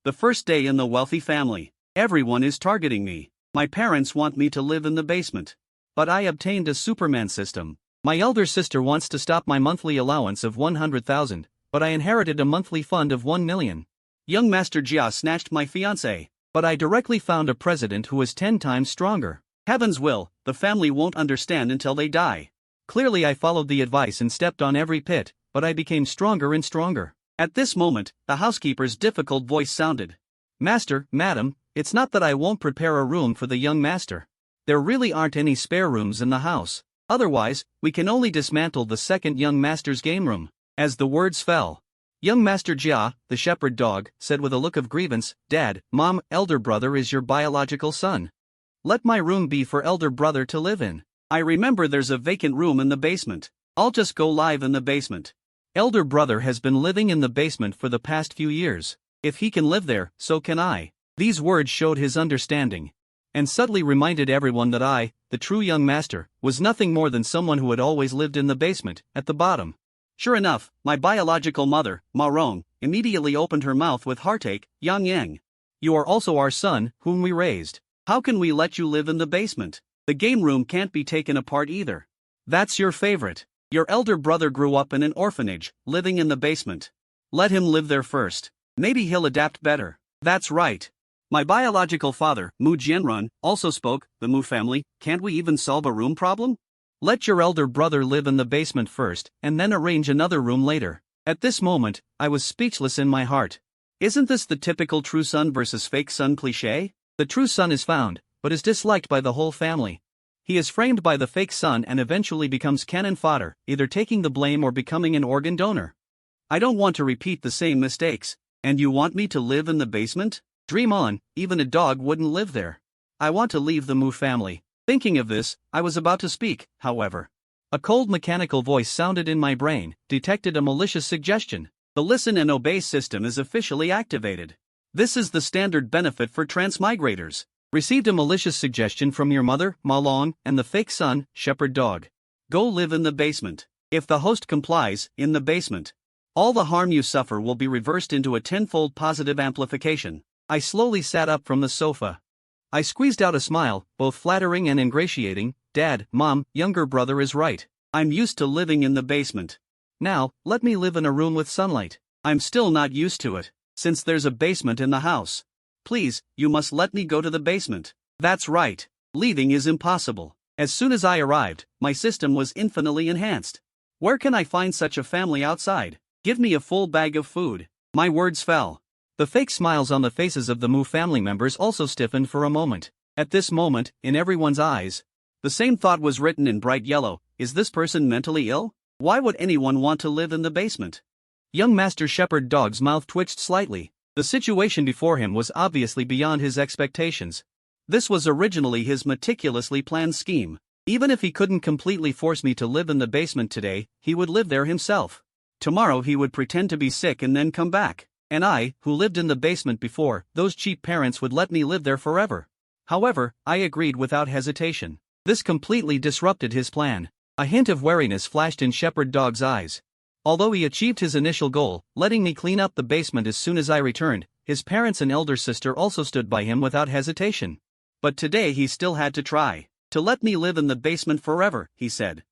The first day in the wealthy family. Everyone is targeting me. My parents want me to live in the basement. But I obtained a Superman system. My elder sister wants to stop my monthly allowance of 100,000, but I inherited a monthly fund of 1 million. Young Master Jia snatched my fiancée, but I directly found a president who is 10 times stronger. Heaven's will, the family won't understand until they die. Clearly I followed the advice and stepped on every pit, but I became stronger and stronger. At this moment, the housekeeper's difficult voice sounded. Master, madam, it's not that I won't prepare a room for the young master. There really aren't any spare rooms in the house. Otherwise, we can only dismantle the second young master's game room. As the words fell, young Master Jia, the shepherd dog, said with a look of grievance, Dad, Mom, elder brother is your biological son. Let my room be for elder brother to live in. I remember there's a vacant room in the basement. I'll just go live in the basement. Elder brother has been living in the basement for the past few years. If he can live there, so can I. These words showed his understanding, and subtly reminded everyone that I, the true young master, was nothing more than someone who had always lived in the basement, at the bottom. Sure enough, my biological mother, Ma Rong, immediately opened her mouth with heartache. Yang Yang. You are also our son, whom we raised. How can we let you live in the basement? The game room can't be taken apart either. That's your favorite. Your elder brother grew up in an orphanage, living in the basement. Let him live there first. Maybe he'll adapt better. That's right. My biological father, Mu Jianrun, also spoke. The Mu family, can't we even solve a room problem? Let your elder brother live in the basement first, and then arrange another room later. At this moment, I was speechless in my heart. Isn't this the typical true son versus fake son cliché? The true son is found, but is disliked by the whole family. He is framed by the fake son and eventually becomes cannon fodder, either taking the blame or becoming an organ donor. I don't want to repeat the same mistakes. And you want me to live in the basement? Dream on, even a dog wouldn't live there. I want to leave the Mu family. Thinking of this, I was about to speak, however. A cold mechanical voice sounded in my brain, detected a malicious suggestion. The listen and obey system is officially activated. This is the standard benefit for transmigrators. Received a malicious suggestion from your mother, Ma Long, and the fake son, shepherd dog. Go live in the basement. If the host complies, in the basement, all the harm you suffer will be reversed into a tenfold positive amplification. I slowly sat up from the sofa. I squeezed out a smile, both flattering and ingratiating. Dad, Mom, younger brother is right. I'm used to living in the basement. Now, let me live in a room with sunlight. I'm still not used to it, since there's a basement in the house. Please, you must let me go to the basement. That's right. Leaving is impossible. As soon as I arrived, my system was infinitely enhanced. Where can I find such a family outside? Give me a full bag of food. My words fell. The fake smiles on the faces of the Mu family members also stiffened for a moment. At this moment, in everyone's eyes, the same thought was written in bright yellow. Is this person mentally ill? Why would anyone want to live in the basement? Young Master Shepherd Dog's mouth twitched slightly. The situation before him was obviously beyond his expectations. This was originally his meticulously planned scheme. Even if he couldn't completely force me to live in the basement today, he would live there himself. Tomorrow he would pretend to be sick and then come back. And I, who lived in the basement before, those cheap parents would let me live there forever. However, I agreed without hesitation. This completely disrupted his plan. A hint of wariness flashed in Shepherd Dog's eyes. Although he achieved his initial goal, letting me clean up the basement as soon as I returned, his parents and elder sister also stood by him without hesitation. But today he still had to try. To let me live in the basement forever, he said.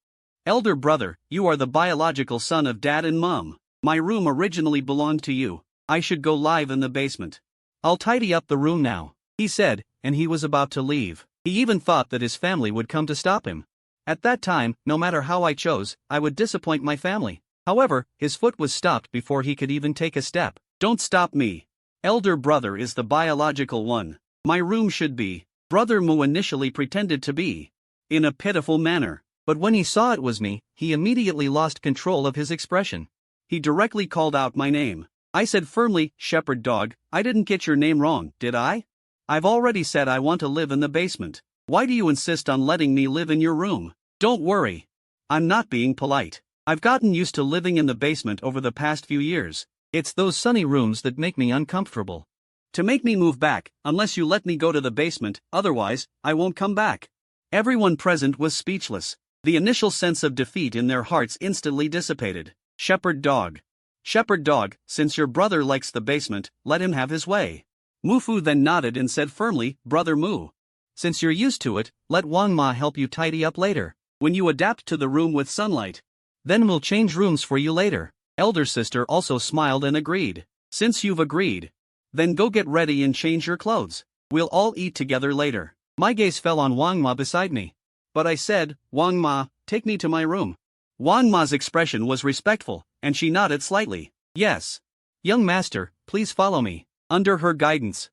Elder brother, you are the biological son of Dad and Mom. My room originally belonged to you. I should go live in the basement. I'll tidy up the room now, he said, and he was about to leave. He even thought that his family would come to stop him. At that time, no matter how I chose, I would disappoint my family. However, his foot was stopped before he could even take a step. Don't stop me. Elder brother is the biological one. My room should be. Brother Mu initially pretended to be. In a pitiful manner. But when he saw it was me, he immediately lost control of his expression. He directly called out my name. I said firmly, Shepherd Dog, I didn't get your name wrong, did I? I've already said I want to live in the basement. Why do you insist on letting me live in your room? Don't worry. I'm not being polite. I've gotten used to living in the basement over the past few years. It's those sunny rooms that make me uncomfortable. To make me move back, unless you let me go to the basement, otherwise, I won't come back. Everyone present was speechless. The initial sense of defeat in their hearts instantly dissipated. Shepherd Dog. Shepherd dog, since your brother likes the basement, let him have his way. Mu Fu then nodded and said firmly, Brother Mu. Since you're used to it, let Wang Ma help you tidy up later. When you adapt to the room with sunlight. Then we'll change rooms for you later. Elder sister also smiled and agreed. Since you've agreed. Then go get ready and change your clothes. We'll all eat together later. My gaze fell on Wang Ma beside me. But I said, Wang Ma, take me to my room. Wang Ma's expression was respectful, and she nodded slightly. Yes. Young master, please follow me. Under her guidance.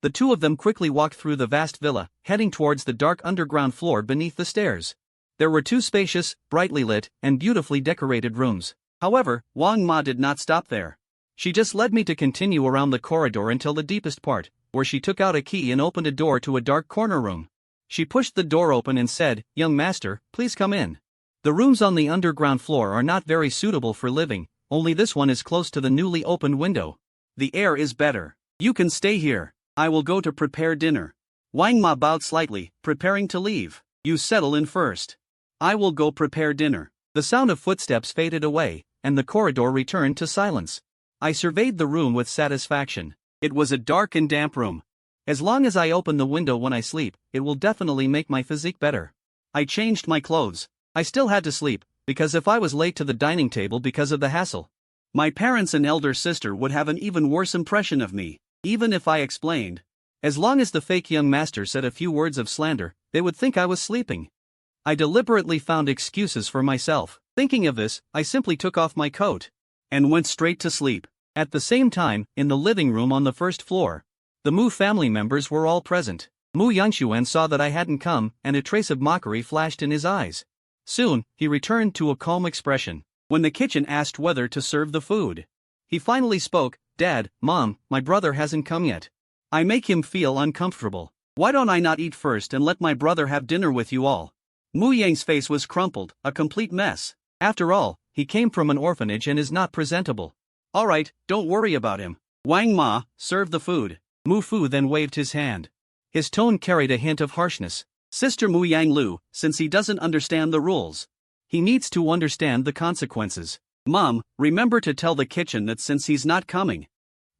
The two of them quickly walked through the vast villa, heading towards the dark underground floor beneath the stairs. There were two spacious, brightly lit, and beautifully decorated rooms. However, Wang Ma did not stop there. She just led me to continue around the corridor until the deepest part, where she took out a key and opened a door to a dark corner room. She pushed the door open and said, Young master, please come in. The rooms on the underground floor are not very suitable for living, only this one is close to the newly opened window. The air is better. You can stay here. I will go to prepare dinner. Wang Ma bowed slightly, preparing to leave. You settle in first. I will go prepare dinner. The sound of footsteps faded away, and the corridor returned to silence. I surveyed the room with satisfaction. It was a dark and damp room. As long as I open the window when I sleep, it will definitely make my physique better. I changed my clothes. I still had to sleep, because if I was late to the dining table because of the hassle, my parents and elder sister would have an even worse impression of me, even if I explained. As long as the fake young master said a few words of slander, they would think I was sleeping. I deliberately found excuses for myself. Thinking of this, I simply took off my coat and went straight to sleep. At the same time, in the living room on the first floor, the Mu family members were all present. Mu Yangshuan saw that I hadn't come, and a trace of mockery flashed in his eyes. Soon, he returned to a calm expression. When the kitchen asked whether to serve the food, he finally spoke, Dad, Mom, my brother hasn't come yet. I make him feel uncomfortable. Why don't I not eat first and let my brother have dinner with you all? Mu Yang's face was crumpled, a complete mess. After all, he came from an orphanage and is not presentable. Alright, don't worry about him. Wang Ma, serve the food. Mu Fu then waved his hand. His tone carried a hint of harshness. Sister Mu Yang Lu, since he doesn't understand the rules, he needs to understand the consequences. Mom, remember to tell the kitchen that since he's not coming,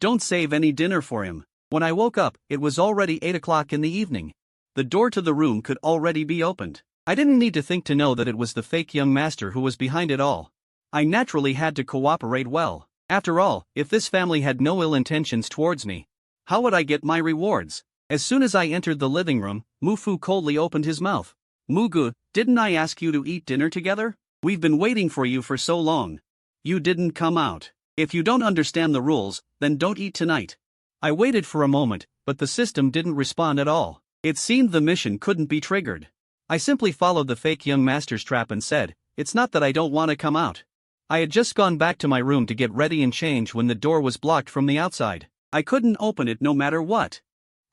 don't save any dinner for him. When I woke up, it was already 8 o'clock in the evening. The door to the room could already be opened. I didn't need to think to know that it was the fake young master who was behind it all. I naturally had to cooperate well. After all, if this family had no ill intentions towards me, how would I get my rewards? As soon as I entered the living room, Mu Fu coldly opened his mouth. Mugu, didn't I ask you to eat dinner together? We've been waiting for you for so long. You didn't come out. If you don't understand the rules, then don't eat tonight. I waited for a moment, but the system didn't respond at all. It seemed the mission couldn't be triggered. I simply followed the fake young master's trap and said, It's not that I don't want to come out. I had just gone back to my room to get ready and change when the door was blocked from the outside. I couldn't open it no matter what.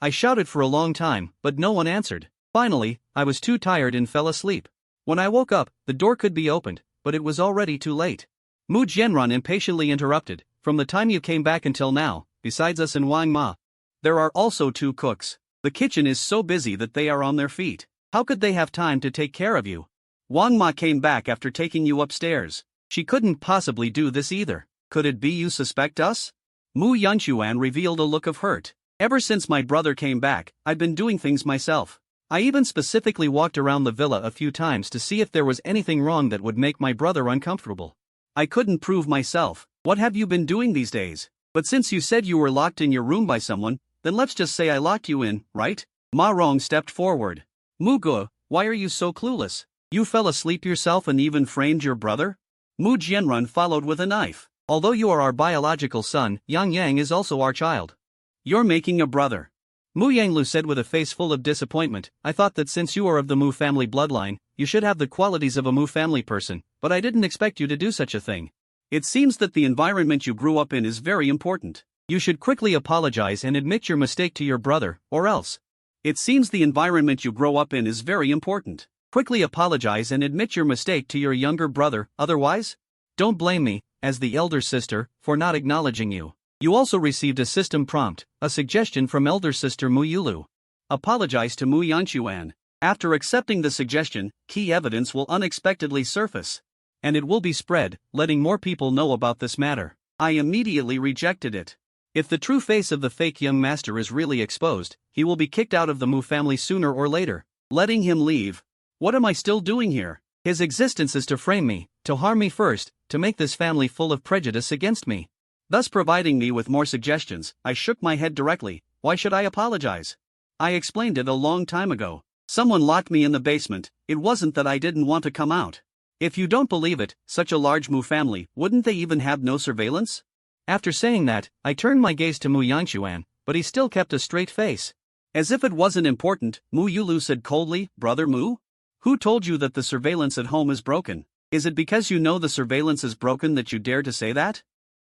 I shouted for a long time, but no one answered. Finally, I was too tired and fell asleep. When I woke up, the door could be opened, but it was already too late. Mu Jianran impatiently interrupted, From the time you came back until now, besides us and Wang Ma, there are also 2 cooks. The kitchen is so busy that they are on their feet. How could they have time to take care of you? Wang Ma came back after taking you upstairs. She couldn't possibly do this either. Could it be you suspect us? Mu Yanshuan revealed a look of hurt. Ever since my brother came back, I've been doing things myself. I even specifically walked around the villa a few times to see if there was anything wrong that would make my brother uncomfortable. I couldn't prove myself. What have you been doing these days? But since you said you were locked in your room by someone, then let's just say I locked you in, right? Ma Rong stepped forward. Mugu, why are you so clueless? You fell asleep yourself and even framed your brother? Mu Jianrun followed with a knife. Although you are our biological son, Yang Yang is also our child. You're making a brother. Mu Yanglu said with a face full of disappointment, I thought that since you are of the Mu family bloodline, you should have the qualities of a Mu family person, but I didn't expect you to do such a thing. It seems that the environment you grew up in is very important. You should quickly apologize and admit your mistake to your brother, or else. It seems the environment you grow up in is very important. Quickly apologize and admit your mistake to your younger brother, otherwise? Don't blame me, as the elder sister, for not acknowledging you. You also received a system prompt, a suggestion from elder sister Mu Yulu. Apologize to Mu Yanshuan. After accepting the suggestion, key evidence will unexpectedly surface. And it will be spread, letting more people know about this matter. I immediately rejected it. If the true face of the fake young master is really exposed, he will be kicked out of the Mu family sooner or later. Letting him leave. What am I still doing here? His existence is to frame me, to harm me first, to make this family full of prejudice against me. Thus providing me with more suggestions. I shook my head directly. Why should I apologize? I explained it a long time ago. Someone locked me in the basement. It wasn't that I didn't want to come out. If you don't believe it, such a large Mu family, wouldn't they even have no surveillance? After saying that, I turned my gaze to Mu Yangshuan, but he still kept a straight face. As if it wasn't important, Mu Yulu said coldly, Brother Mu? Who told you that the surveillance at home is broken? Is it because you know the surveillance is broken that you dare to say that?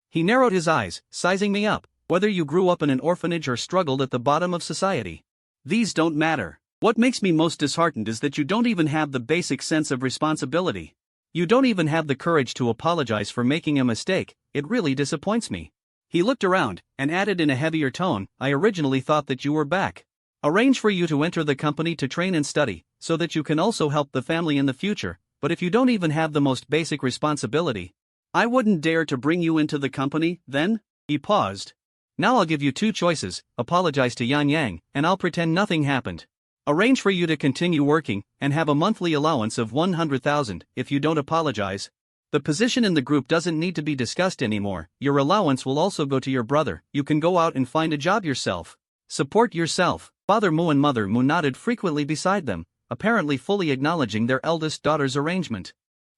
He narrowed his eyes, sizing me up. Whether you grew up in an orphanage or struggled at the bottom of society. These don't matter. What makes me most disheartened is that you don't even have the basic sense of responsibility. You don't even have the courage to apologize for making a mistake. It really disappoints me. He looked around, and added in a heavier tone, I originally thought that you were back. Arrange for you to enter the company to train and study, so that you can also help the family in the future, but if you don't even have the most basic responsibility, I wouldn't dare to bring you into the company, then? He paused. Now I'll give you two choices, apologize to Yan Yang, and I'll pretend nothing happened. Arrange for you to continue working, and have a monthly allowance of 100,000 if you don't apologize. The position in the group doesn't need to be discussed anymore, your allowance will also go to your brother, you can go out and find a job yourself. Support yourself. Father Mu and Mother Mu nodded frequently beside them, apparently fully acknowledging their eldest daughter's arrangement.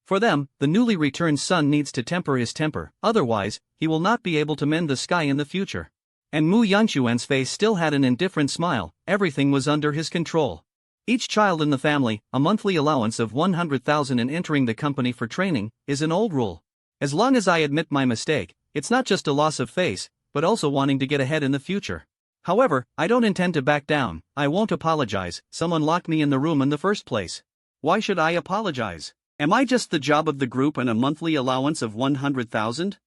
For them, the newly returned son needs to temper his temper, otherwise, he will not be able to mend the sky in the future. And Mu Yangshuan's face still had an indifferent smile, everything was under his control. Each child in the family, a monthly allowance of 100,000 and entering the company for training, is an old rule. As long as I admit my mistake, it's not just a loss of face, but also wanting to get ahead in the future. However, I don't intend to back down, I won't apologize, someone locked me in the room in the first place. Why should I apologize? Am I just the job of the group and a monthly allowance of 100,000?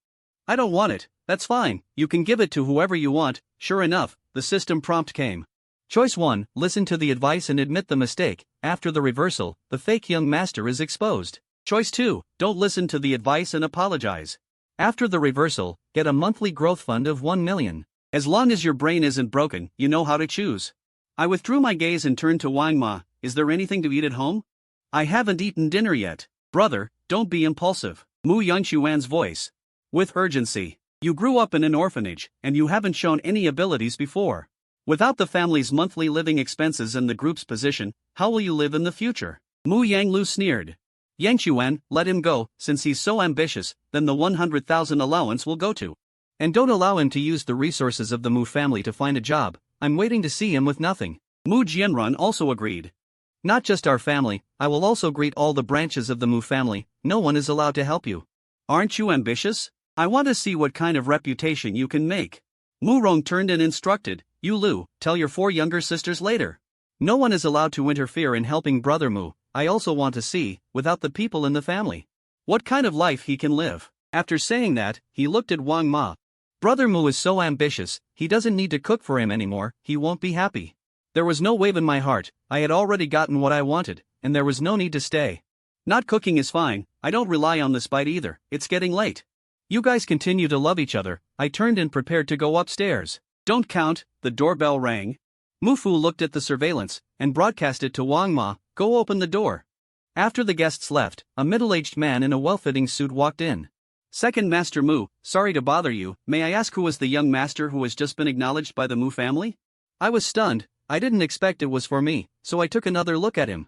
I don't want it, that's fine, you can give it to whoever you want. Sure enough, the system prompt came. Choice 1, listen to the advice and admit the mistake. After the reversal, the fake young master is exposed. Choice 2, don't listen to the advice and apologize. After the reversal, get a monthly growth fund of 1 million. As long as your brain isn't broken, you know how to choose. I withdrew my gaze and turned to Wang Ma. Is there anything to eat at home? I haven't eaten dinner yet. Brother, don't be impulsive. Mu Yangshuan's voice. With urgency. You grew up in an orphanage, and you haven't shown any abilities before. Without the family's monthly living expenses and the group's position, how will you live in the future? Mu Yanglu sneered. Yangshuan, let him go, since he's so ambitious, then the 100,000 allowance will go to. And don't allow him to use the resources of the Mu family to find a job, I'm waiting to see him with nothing. Mu Jianrun also agreed. Not just our family, I will also greet all the branches of the Mu family, no one is allowed to help you. Aren't you ambitious? I want to see what kind of reputation you can make. Mu Rong turned and instructed, You Lu, tell your 4 younger sisters later. No one is allowed to interfere in helping Brother Mu. I also want to see, without the people in the family, what kind of life he can live. After saying that, he looked at Wang Ma. Brother Mu is so ambitious, he doesn't need to cook for him anymore, he won't be happy. There was no wave in my heart, I had already gotten what I wanted, and there was no need to stay. Not cooking is fine, I don't rely on this bite either, it's getting late. You guys continue to love each other. I turned and prepared to go upstairs. Don't count, the doorbell rang. Mu Fu looked at the surveillance, and broadcasted to Wang Ma, go open the door. After the guests left, a middle-aged man in a well-fitting suit walked in. Second Master Mu, sorry to bother you, may I ask who was the young master who has just been acknowledged by the Mu family? I was stunned, I didn't expect it was for me, so I took another look at him.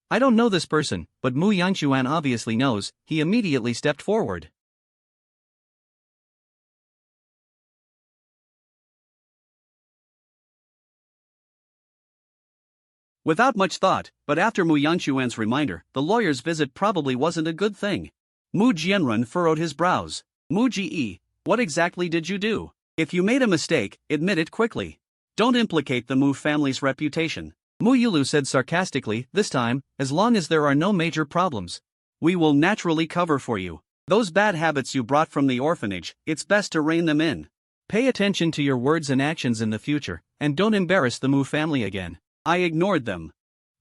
I don't know this person, but Mu Yangshuan obviously knows, he immediately stepped forward. Without much thought, but after Mu Yangshuan's reminder, the lawyer's visit probably wasn't a good thing. Mu Jianrun furrowed his brows. Mu Ji, what exactly did you do? If you made a mistake, admit it quickly. Don't implicate the Mu family's reputation. Mu Yulu said sarcastically, this time, as long as there are no major problems, we will naturally cover for you. Those bad habits you brought from the orphanage, it's best to rein them in. Pay attention to your words and actions in the future, and don't embarrass the Mu family again. I ignored them.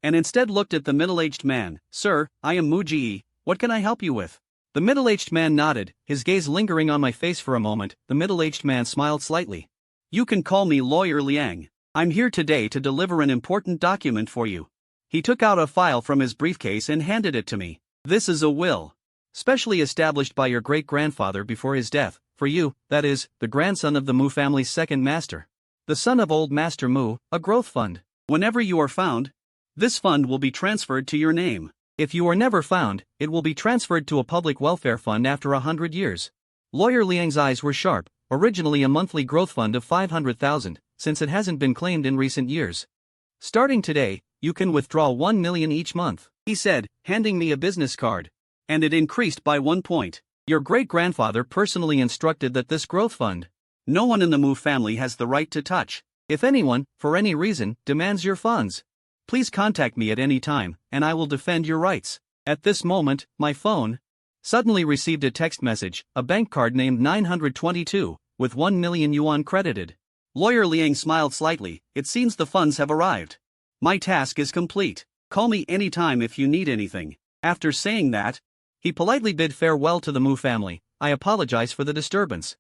And instead looked at the middle-aged man. Sir, I am Mu Ji, what can I help you with? The middle-aged man nodded, his gaze lingering on my face for a moment. The middle-aged man smiled slightly. You can call me Lawyer Liang. I'm here today to deliver an important document for you. He took out a file from his briefcase and handed it to me. This is a will, specially established by your great-grandfather before his death, for you, that is, the grandson of the Mu family's second master. The son of old Master Mu, a growth fund. Whenever you are found, this fund will be transferred to your name. If you are never found, it will be transferred to a public welfare fund after 100 years. Lawyer Liang's eyes were sharp, originally a monthly growth fund of 500,000, since it hasn't been claimed in recent years. Starting today, you can withdraw 1 million each month, he said, handing me a business card. And it increased by 1 point. Your great-grandfather personally instructed that this growth fund, no one in the Mu family has the right to touch. If anyone, for any reason, demands your funds, please contact me at any time, and I will defend your rights. At this moment, my phone suddenly received a text message, a bank card named 922, with 1 million yuan credited. Lawyer Liang smiled slightly. It seems the funds have arrived. My task is complete. Call me anytime if you need anything. After saying that, he politely bid farewell to the Mu family. I apologize for the disturbance.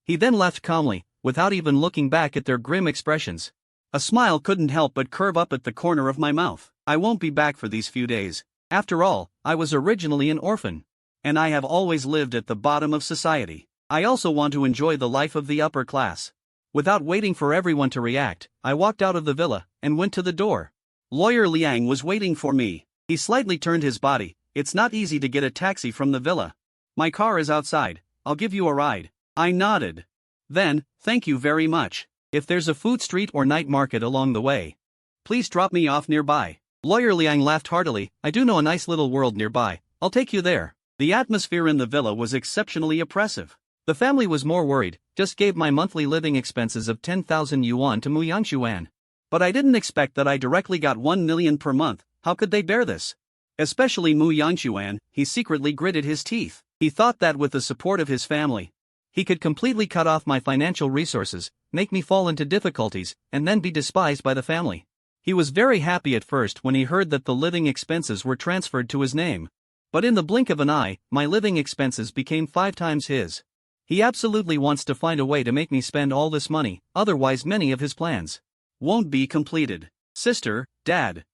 He then left calmly, without even looking back at their grim expressions. A smile couldn't help but curve up at the corner of my mouth. I won't be back for these few days. After all, I was originally an orphan. And I have always lived at the bottom of society. I also want to enjoy the life of the upper class. Without waiting for everyone to react, I walked out of the villa and went to the door. Lawyer Liang was waiting for me. He slightly turned his body. It's not easy to get a taxi from the villa. My car is outside. I'll give you a ride. I nodded. Then, thank you very much. If there's a food street or night market along the way, please drop me off nearby. Lawyer Liang laughed heartily. I do know a nice little world nearby. I'll take you there. The atmosphere in the villa was exceptionally oppressive. The family was more worried, just gave my monthly living expenses of 10,000 yuan to Mu Yangshuan. But I didn't expect that I directly got 1 million per month. How could they bear this? Especially Mu Yangshuan. He secretly gritted his teeth. He thought that with the support of his family, he could completely cut off my financial resources, make me fall into difficulties, and then be despised by the family. He was very happy at first when he heard that the living expenses were transferred to his name. But in the blink of an eye, my living expenses became 5 times his. He absolutely wants to find a way to make me spend all this money, otherwise many of his plans won't be completed. Sister, Dad.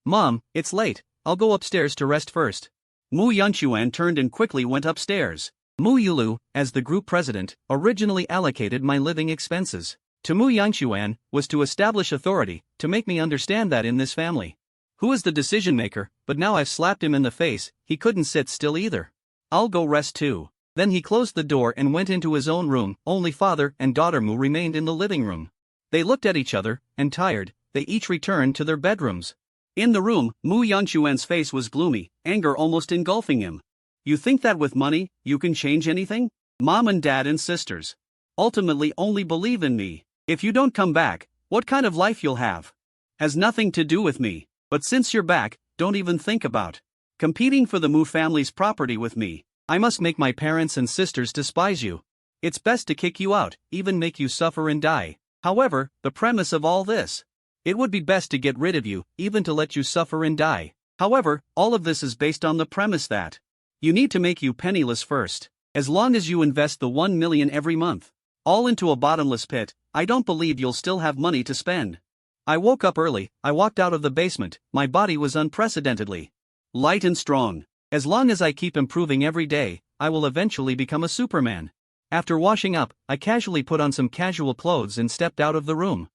Mom, it's late, I'll go upstairs to rest first. Mu Yangshuan turned and quickly went upstairs. Mu Yulu, as the group president, originally allocated my living expenses to Mu Yangshuan, was to establish authority, to make me understand that in this family, who is the decision maker, but now I've slapped him in the face, he couldn't sit still either. I'll go rest too. Then he closed the door and went into his own room. Only father and daughter Mu remained in the living room. They looked at each other, and tired, they each returned to their bedrooms. In the room, Mu Yangshuan's face was gloomy, anger almost engulfing him. You think that with money, you can change anything? Mom and dad and sisters ultimately only believe in me. If you don't come back, what kind of life you'll have has nothing to do with me. But since you're back, don't even think about competing for the Mu family's property with me. I must make my parents and sisters despise you. It's best to kick you out, even make you suffer and die. However, the premise of all this, it would be best to get rid of you, even to let you suffer and die. However, all of this is based on the premise that you need to make you penniless first. As long as you invest the 1 million every month, all into a bottomless pit, I don't believe you'll still have money to spend. I woke up early, I walked out of the basement, my body was unprecedentedly light and strong. As long as I keep improving every day, I will eventually become a Superman. After washing up, I casually put on some casual clothes and stepped out of the room.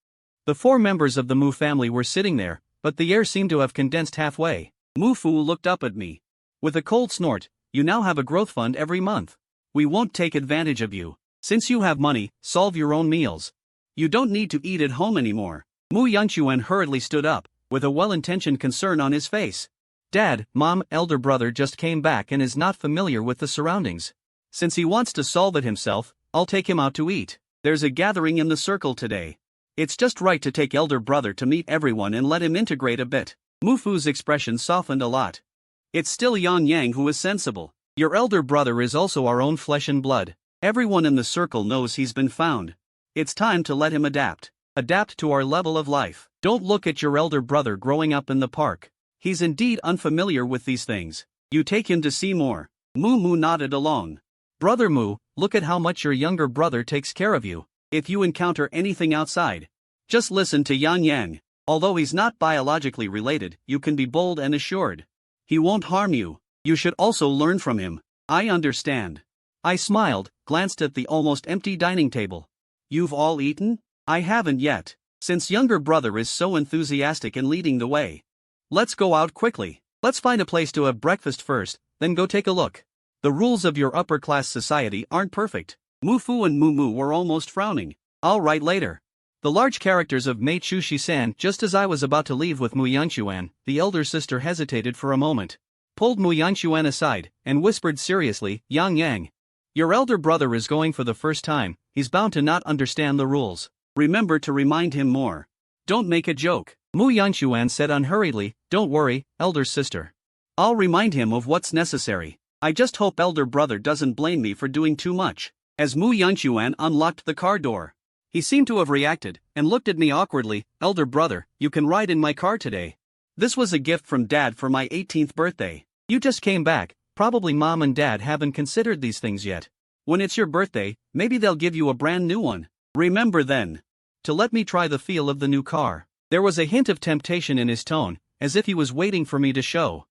The 4 members of the Mu family were sitting there, but the air seemed to have condensed halfway. Mu Fu looked up at me with a cold snort. You now have a growth fund every month. We won't take advantage of you. Since you have money, solve your own meals. You don't need to eat at home anymore. Mu Yangshuan hurriedly stood up, with a well-intentioned concern on his face. Dad, Mom, elder brother just came back and is not familiar with the surroundings. Since he wants to solve it himself, I'll take him out to eat. There's a gathering in the circle today. It's just right to take elder brother to meet everyone and let him integrate a bit. Mu Fu's expression softened a lot. It's still Yang Yang who is sensible. Your elder brother is also our own flesh and blood. Everyone in the circle knows he's been found. It's time to let him adapt. Adapt to our level of life. Don't look at your elder brother growing up in the park. He's indeed unfamiliar with these things. You take him to see more. Moo Moo nodded along. Brother Moo, look at how much your younger brother takes care of you. If you encounter anything outside, just listen to Yang Yang. Although he's not biologically related, you can be bold and assured. He won't harm you. You should also learn from him. I understand. I smiled, glanced at the almost empty dining table. You've all eaten? I haven't yet. Since younger brother is so enthusiastic in leading the way. Let's go out quickly. Let's find a place to have breakfast first, then go take a look. The rules of your upper-class society aren't perfect. Mu Fu and Mu Mu were almost frowning. I'll write later. The large characters of Mei Chu Shi-san. Just as I was about to leave with Mu Yanxuan, the elder sister hesitated for a moment, pulled Mu Yanxuan aside, and whispered seriously, Yang Yang. Your elder brother is going for the first time, he's bound to not understand the rules. Remember to remind him more. Don't make a joke. Mu Yanxuan said unhurriedly, don't worry, elder sister. I'll remind him of what's necessary. I just hope elder brother doesn't blame me for doing too much. As Mu Yanxuan unlocked the car door, he seemed to have reacted, and looked at me awkwardly. Elder brother, you can ride in my car today. This was a gift from Dad for my 18th birthday. You just came back, probably Mom and Dad haven't considered these things yet. When it's your birthday, maybe they'll give you a brand new one. Remember then to let me try the feel of the new car. There was a hint of temptation in his tone, as if he was waiting for me to show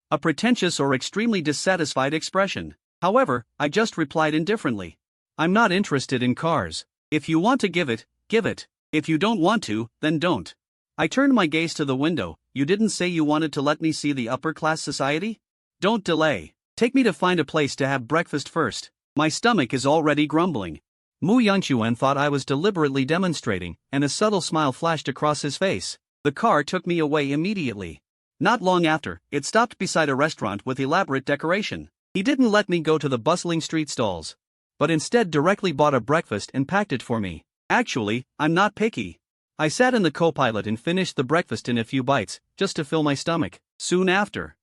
a pretentious or extremely dissatisfied expression. However, I just replied indifferently. I'm not interested in cars. If you want to give it, give it. If you don't want to, then don't. I turned my gaze to the window. You didn't say you wanted to let me see the upper-class society? Don't delay. Take me to find a place to have breakfast first. My stomach is already grumbling. Mu Yanxuan thought I was deliberately demonstrating, and a subtle smile flashed across his face. The car took me away immediately. Not long after, it stopped beside a restaurant with elaborate decoration. He didn't let me go to the bustling street stalls, but instead directly bought a breakfast and packed it for me. Actually, I'm not picky. I sat in the co-pilot and finished the breakfast in a few bites, just to fill my stomach. Soon after,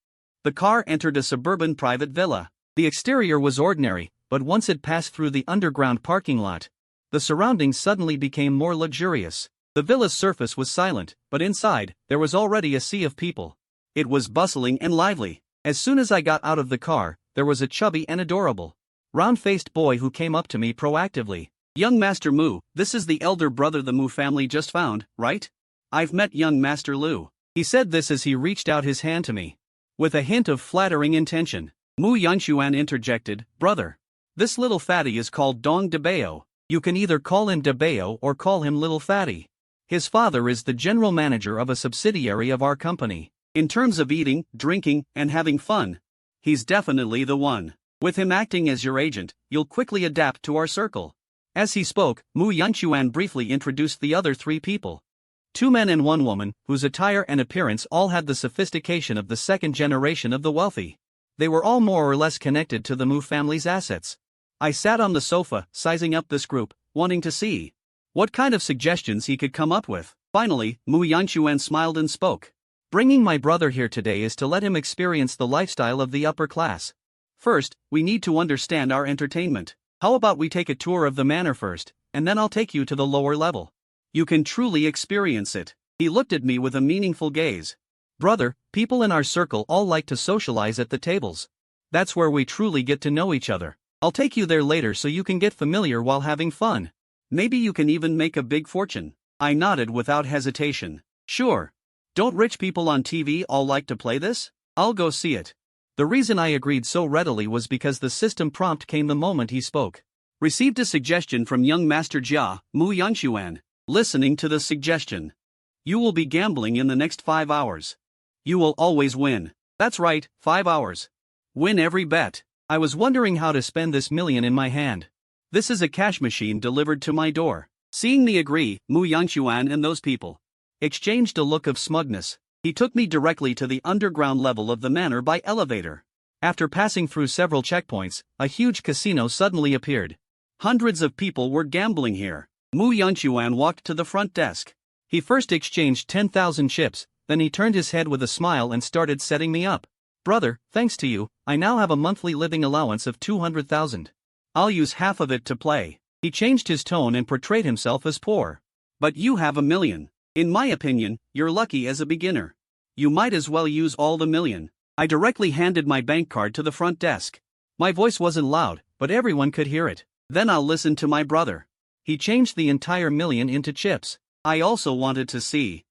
the car entered a suburban private villa. The exterior was ordinary, but once it passed through the underground parking lot, the surroundings suddenly became more luxurious. The villa's surface was silent, but inside, there was already a sea of people. It was bustling and lively. As soon as I got out of the car, there was a chubby and adorable, round-faced boy who came up to me proactively. Young Master Mu, this is the elder brother the Mu family just found, right? I've met young Master Lu. He said this as he reached out his hand to me. With a hint of flattering intention, Mu Yanxuan interjected, brother. This little fatty is called Dong Debao. You can either call him Debao or call him Little Fatty. His father is the general manager of a subsidiary of our company. In terms of eating, drinking, and having fun, he's definitely the one. With him acting as your agent, you'll quickly adapt to our circle. As he spoke, Mu Yanxuan briefly introduced the other three people. 2 men and 1 woman, whose attire and appearance all had the sophistication of the second generation of the wealthy. They were all more or less connected to the Mu family's assets. I sat on the sofa, sizing up this group, wanting to see what kind of suggestions he could come up with. Finally, Mu Yanxuan smiled and spoke. Bringing my brother here today is to let him experience the lifestyle of the upper class. First, we need to understand our entertainment. How about we take a tour of the manor first, and then I'll take you to the lower level. You can truly experience it. He looked at me with a meaningful gaze. Brother, people in our circle all like to socialize at the tables. That's where we truly get to know each other. I'll take you there later so you can get familiar while having fun. Maybe you can even make a big fortune. I nodded without hesitation. Sure. Don't rich people on TV all like to play this? I'll go see it. The reason I agreed so readily was because the system prompt came the moment he spoke. Received a suggestion from young Master Jia, Mu Yanxuan. Listening to the suggestion. You will be gambling in the next 5 hours. You will always win. That's right, 5 hours. Win every bet. I was wondering how to spend this million in my hand. This is a cash machine delivered to my door. Seeing me agree, Mu Yanxuan and those people exchanged a look of smugness. He took me directly to the underground level of the manor by elevator. After passing through several checkpoints, a huge casino suddenly appeared. Hundreds of people were gambling here. Mu Yanxuan walked to the front desk. He first exchanged 10,000 chips, then he turned his head with a smile and started setting me up. Brother, thanks to you, I now have a monthly living allowance of 200,000. I'll use half of it to play. He changed his tone and portrayed himself as poor. But you have 1 million. In my opinion, you're lucky as a beginner. You might as well use all the million. I directly handed my bank card to the front desk. My voice wasn't loud, but everyone could hear it. Then I'll listen to my brother. He changed the entire million into chips. I also wanted to see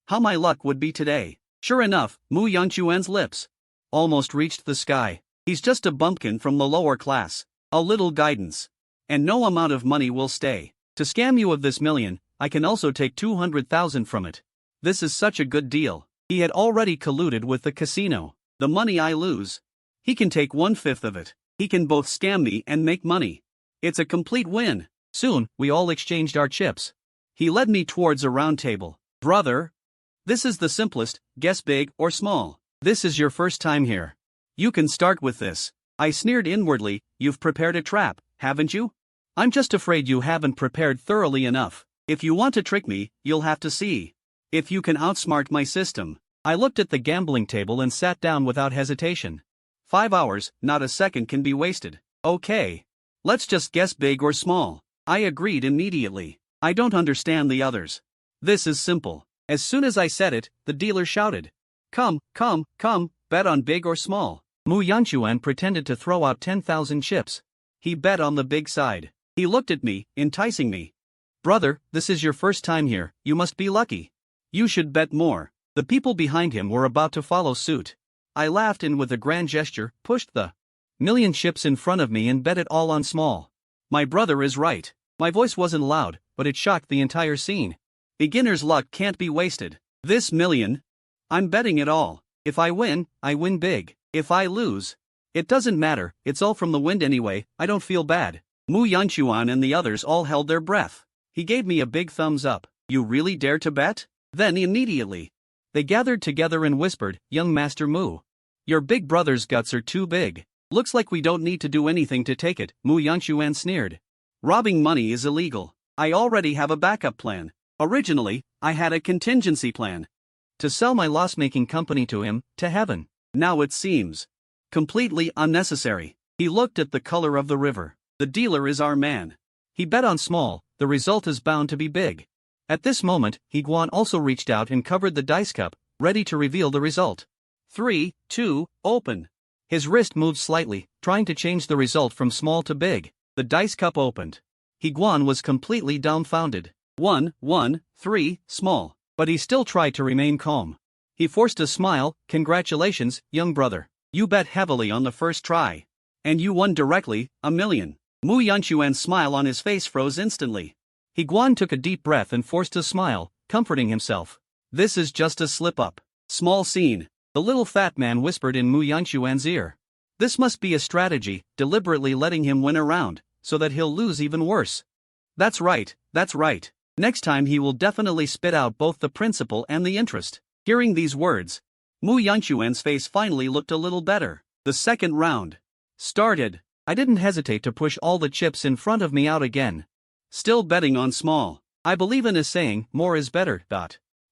how my luck would be today. Sure enough, Mu Yanchuan's lips almost reached the sky. He's just a bumpkin from the lower class. A little guidance, and no amount of money will stay. To scam you of this million, I can also take 200,000 from it. This is such a good deal. He had already colluded with the casino. The money I lose, he can take 1/5 of it. He can both scam me and make money. It's a complete win. Soon, we all exchanged our chips. He led me towards a round table. Brother, this is the simplest, guess big or small. This is your first time here. You can start with this. I sneered inwardly. You've prepared a trap, haven't you? I'm just afraid you haven't prepared thoroughly enough. If you want to trick me, you'll have to see if you can outsmart my system. I looked at the gambling table and sat down without hesitation. 5 hours, not a second can be wasted. Okay. Let's just guess big or small. I agreed immediately. I don't understand the others. This is simple. As soon as I said it, the dealer shouted. Come, bet on big or small. Mu Yanchuan pretended to throw out 10,000 chips. He bet on the big side. He looked at me, enticing me. Brother, this is your first time here, you must be lucky. You should bet more. The people behind him were about to follow suit. I laughed and with a grand gesture, pushed the million chips in front of me and bet it all on small. My brother is right. My voice wasn't loud, but it shocked the entire scene. Beginner's luck can't be wasted. This million, I'm betting it all. If I win big. If I lose, it doesn't matter, it's all from the wind anyway, I don't feel bad. Mu Yanchuan and the others all held their breath. He gave me a big thumbs up. You really dare to bet? Then immediately, they gathered together and whispered, Young Master Mu, your big brother's guts are too big. Looks like we don't need to do anything to take it, Mu Yanchuan sneered. Robbing money is illegal. I already have a backup plan. Originally, I had a contingency plan to sell my loss-making company to him, to heaven. Now it seems completely unnecessary. He looked at the color of the river. The dealer is our man. He bet on small, the result is bound to be big. At this moment, Higuan also reached out and covered the dice cup, ready to reveal the result. 3, 2, open. His wrist moved slightly, trying to change the result from small to big. The dice cup opened. Higuan was completely dumbfounded. 1, 1, 3, small. But he still tried to remain calm. He forced a smile. Congratulations, young brother. You bet heavily on the first try. And you won directly, $1 million. Mu Yanchuan's smile on his face froze instantly. Higuan took a deep breath and forced a smile, comforting himself. This is just a slip-up. Small scene. The little fat man whispered in Mu Yanchuan's ear. This must be a strategy, deliberately letting him win a round, so that he'll lose even worse. That's right. Next time he will definitely spit out both the principal and the interest. Hearing these words, Mu Yanchuan's face finally looked a little better. The second round started. I didn't hesitate to push all the chips in front of me out again. Still betting on small. I believe in a saying, more is better.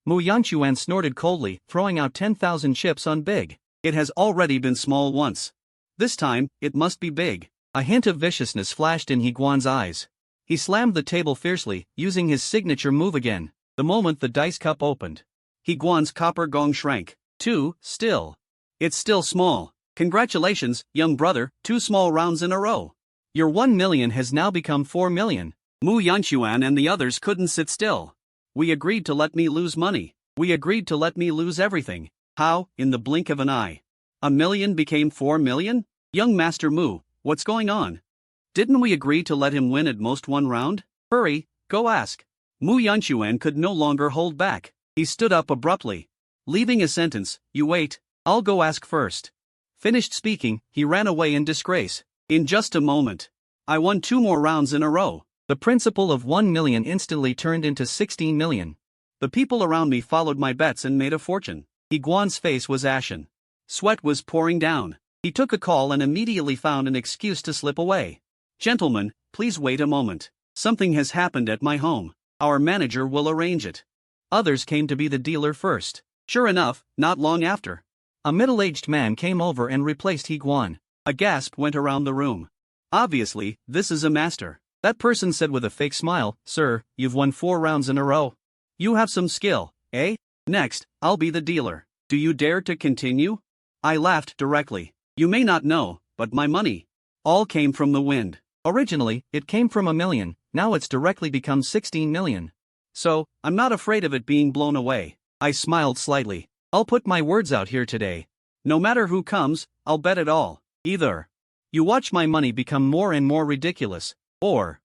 Mu Yanchuan snorted coldly, throwing out 10,000 chips on big. It has already been small once. This time, it must be big. A hint of viciousness flashed in Higuan's eyes. He slammed the table fiercely, using his signature move again. The moment the dice cup opened, Higuan's copper gong shrank. 2, still. It's still small. Congratulations, young brother, 2 small rounds in a row. Your 1 million has now become 4 million. Mu Yanchuan and the others couldn't sit still. We agreed to let me lose money. We agreed to let me lose everything. How, in the blink of an eye? 1 million became 4 million? Young Master Mu, what's going on? Didn't we agree to let him win at most 1 round? Hurry, go ask. Mu Yanchuan could no longer hold back. He stood up abruptly, leaving a sentence, you wait, I'll go ask first. Finished speaking, he ran away in disgrace. In just a moment, I won 2 more rounds in a row. The principal of 1 million instantly turned into 16 million. The people around me followed my bets and made a fortune. Higuan's face was ashen. Sweat was pouring down. He took a call and immediately found an excuse to slip away. Gentlemen, please wait a moment. Something has happened at my home. Our manager will arrange it. Others came to be the dealer first. Sure enough, not long after, a middle-aged man came over and replaced Higuan. A gasp went around the room. Obviously, this is a master. That person said with a fake smile, Sir, you've won 4 rounds in a row. You have some skill, eh? Next, I'll be the dealer. Do you dare to continue? I laughed directly. You may not know, but my money all came from the wind. Originally, it came from 1 million, now it's directly become 16 million. So, I'm not afraid of it being blown away. I smiled slightly. I'll put my words out here today. No matter who comes, I'll bet it all. Either you watch my money become more and more ridiculous, or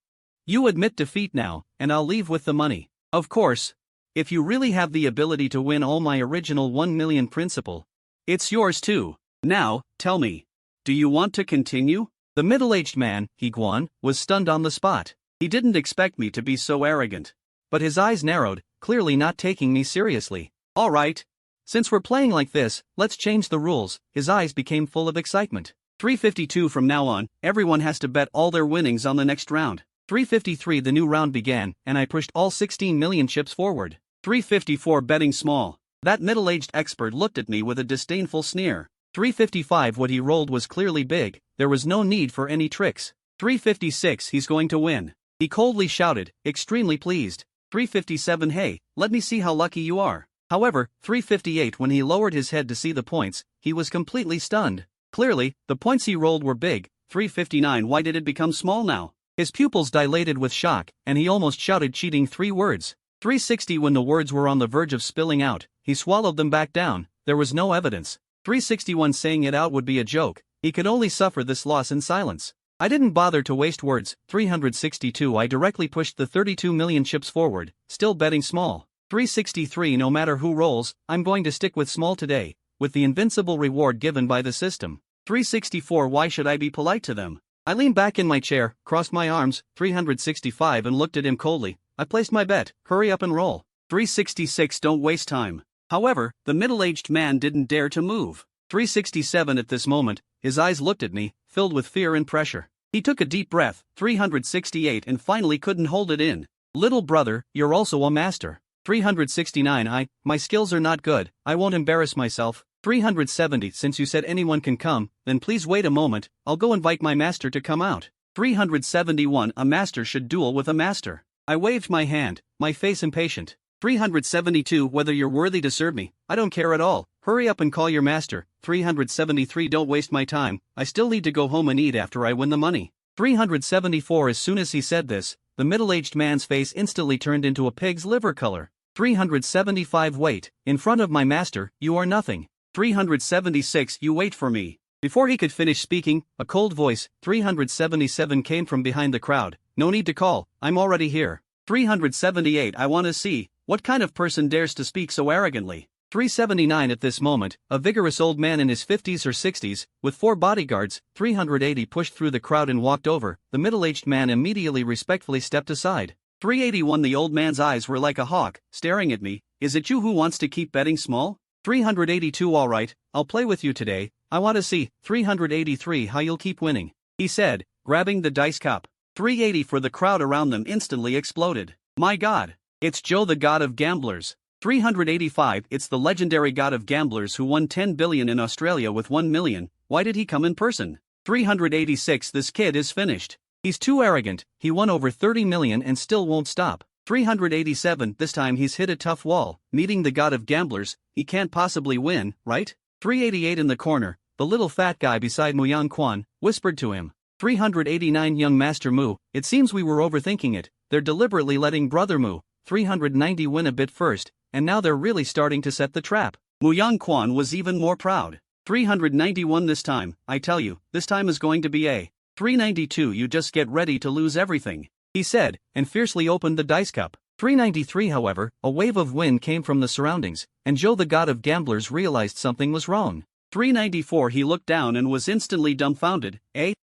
you admit defeat now, and I'll leave with the money. Of course, if you really have the ability to win all my original 1 million principal, it's yours too. Now, tell me, do you want to continue? The middle-aged man, Guan, was stunned on the spot. He didn't expect me to be so arrogant. But his eyes narrowed, clearly not taking me seriously. All right. Since we're playing like this, let's change the rules. His eyes became full of excitement. 352 from now on, everyone has to bet all their winnings on the next round. 353 the new round began, and I pushed all 16 million chips forward. 354 betting small. That middle-aged expert looked at me with a disdainful sneer. 355 what he rolled was clearly big, there was no need for any tricks. 356 he's going to win. He coldly shouted, extremely pleased. 357 hey, let me see how lucky you are. However, 358 when he lowered his head to see the points, he was completely stunned. Clearly, the points he rolled were big. 359 why did it become small now? His pupils dilated with shock, and he almost shouted cheating 3 words. 360 when the words were on the verge of spilling out, he swallowed them back down, there was no evidence. 361 saying it out would be a joke, he could only suffer this loss in silence. I didn't bother to waste words. 362 I directly pushed the 32 million chips forward, still betting small. 363 no matter who rolls, I'm going to stick with small today, with the invincible reward given by the system. 364 why should I be polite to them? I leaned back in my chair, crossed my arms. 365 and looked at him coldly. I placed my bet, hurry up and roll. 366 don't waste time. However, the middle-aged man didn't dare to move. 367 at this moment, his eyes looked at me, filled with fear and pressure. He took a deep breath. 368 and finally couldn't hold it in. Little brother, you're also a master. 369 my skills are not good, I won't embarrass myself. 370 since you said anyone can come, then please wait a moment, I'll go invite my master to come out. 371 a master should duel with a master. I waved my hand, my face impatient. 372 whether you're worthy to serve me, I don't care at all, hurry up and call your master. 373 don't waste my time, I still need to go home and eat after I win the money. 374 as soon as he said this, the middle-aged man's face instantly turned into a pig's liver color. 375 wait, in front of my master, you are nothing. 376 you wait for me. Before he could finish speaking, a cold voice, 377 came from behind the crowd, no need to call, I'm already here. 378 I want to see, what kind of person dares to speak so arrogantly? 379 at this moment, a vigorous old man in his 50s or 60s, with 4 bodyguards. 380 pushed through the crowd and walked over, the middle-aged man immediately respectfully stepped aside. 381 the old man's eyes were like a hawk, staring at me, is it you who wants to keep betting small? 382 alright, I'll play with you today, I want to see. 383 how you'll keep winning, he said, grabbing the dice cup. 380 for the crowd around them instantly exploded. My god, it's Joe the god of gamblers. 385 it's the legendary god of gamblers who won 10 billion in Australia with 1 million, why did he come in person? 386 this kid is finished. He's too arrogant, he won over 30 million and still won't stop. 387 this time he's hit a tough wall, meeting the god of gamblers, he can't possibly win, right? 388 in the corner, the little fat guy beside Muyan Quan, whispered to him. 389 young Master Mu, it seems we were overthinking it, they're deliberately letting Brother Mu, 390 win a bit first, and now they're really starting to set the trap. Muyan Quan was even more proud. 391 this time, I tell you, this time is going to be a 392 you just get ready to lose everything, he said, and fiercely opened the dice cup. 393 however, a wave of wind came from the surroundings, and Joe the god of gamblers realized something was wrong. 394 he looked down and was instantly dumbfounded.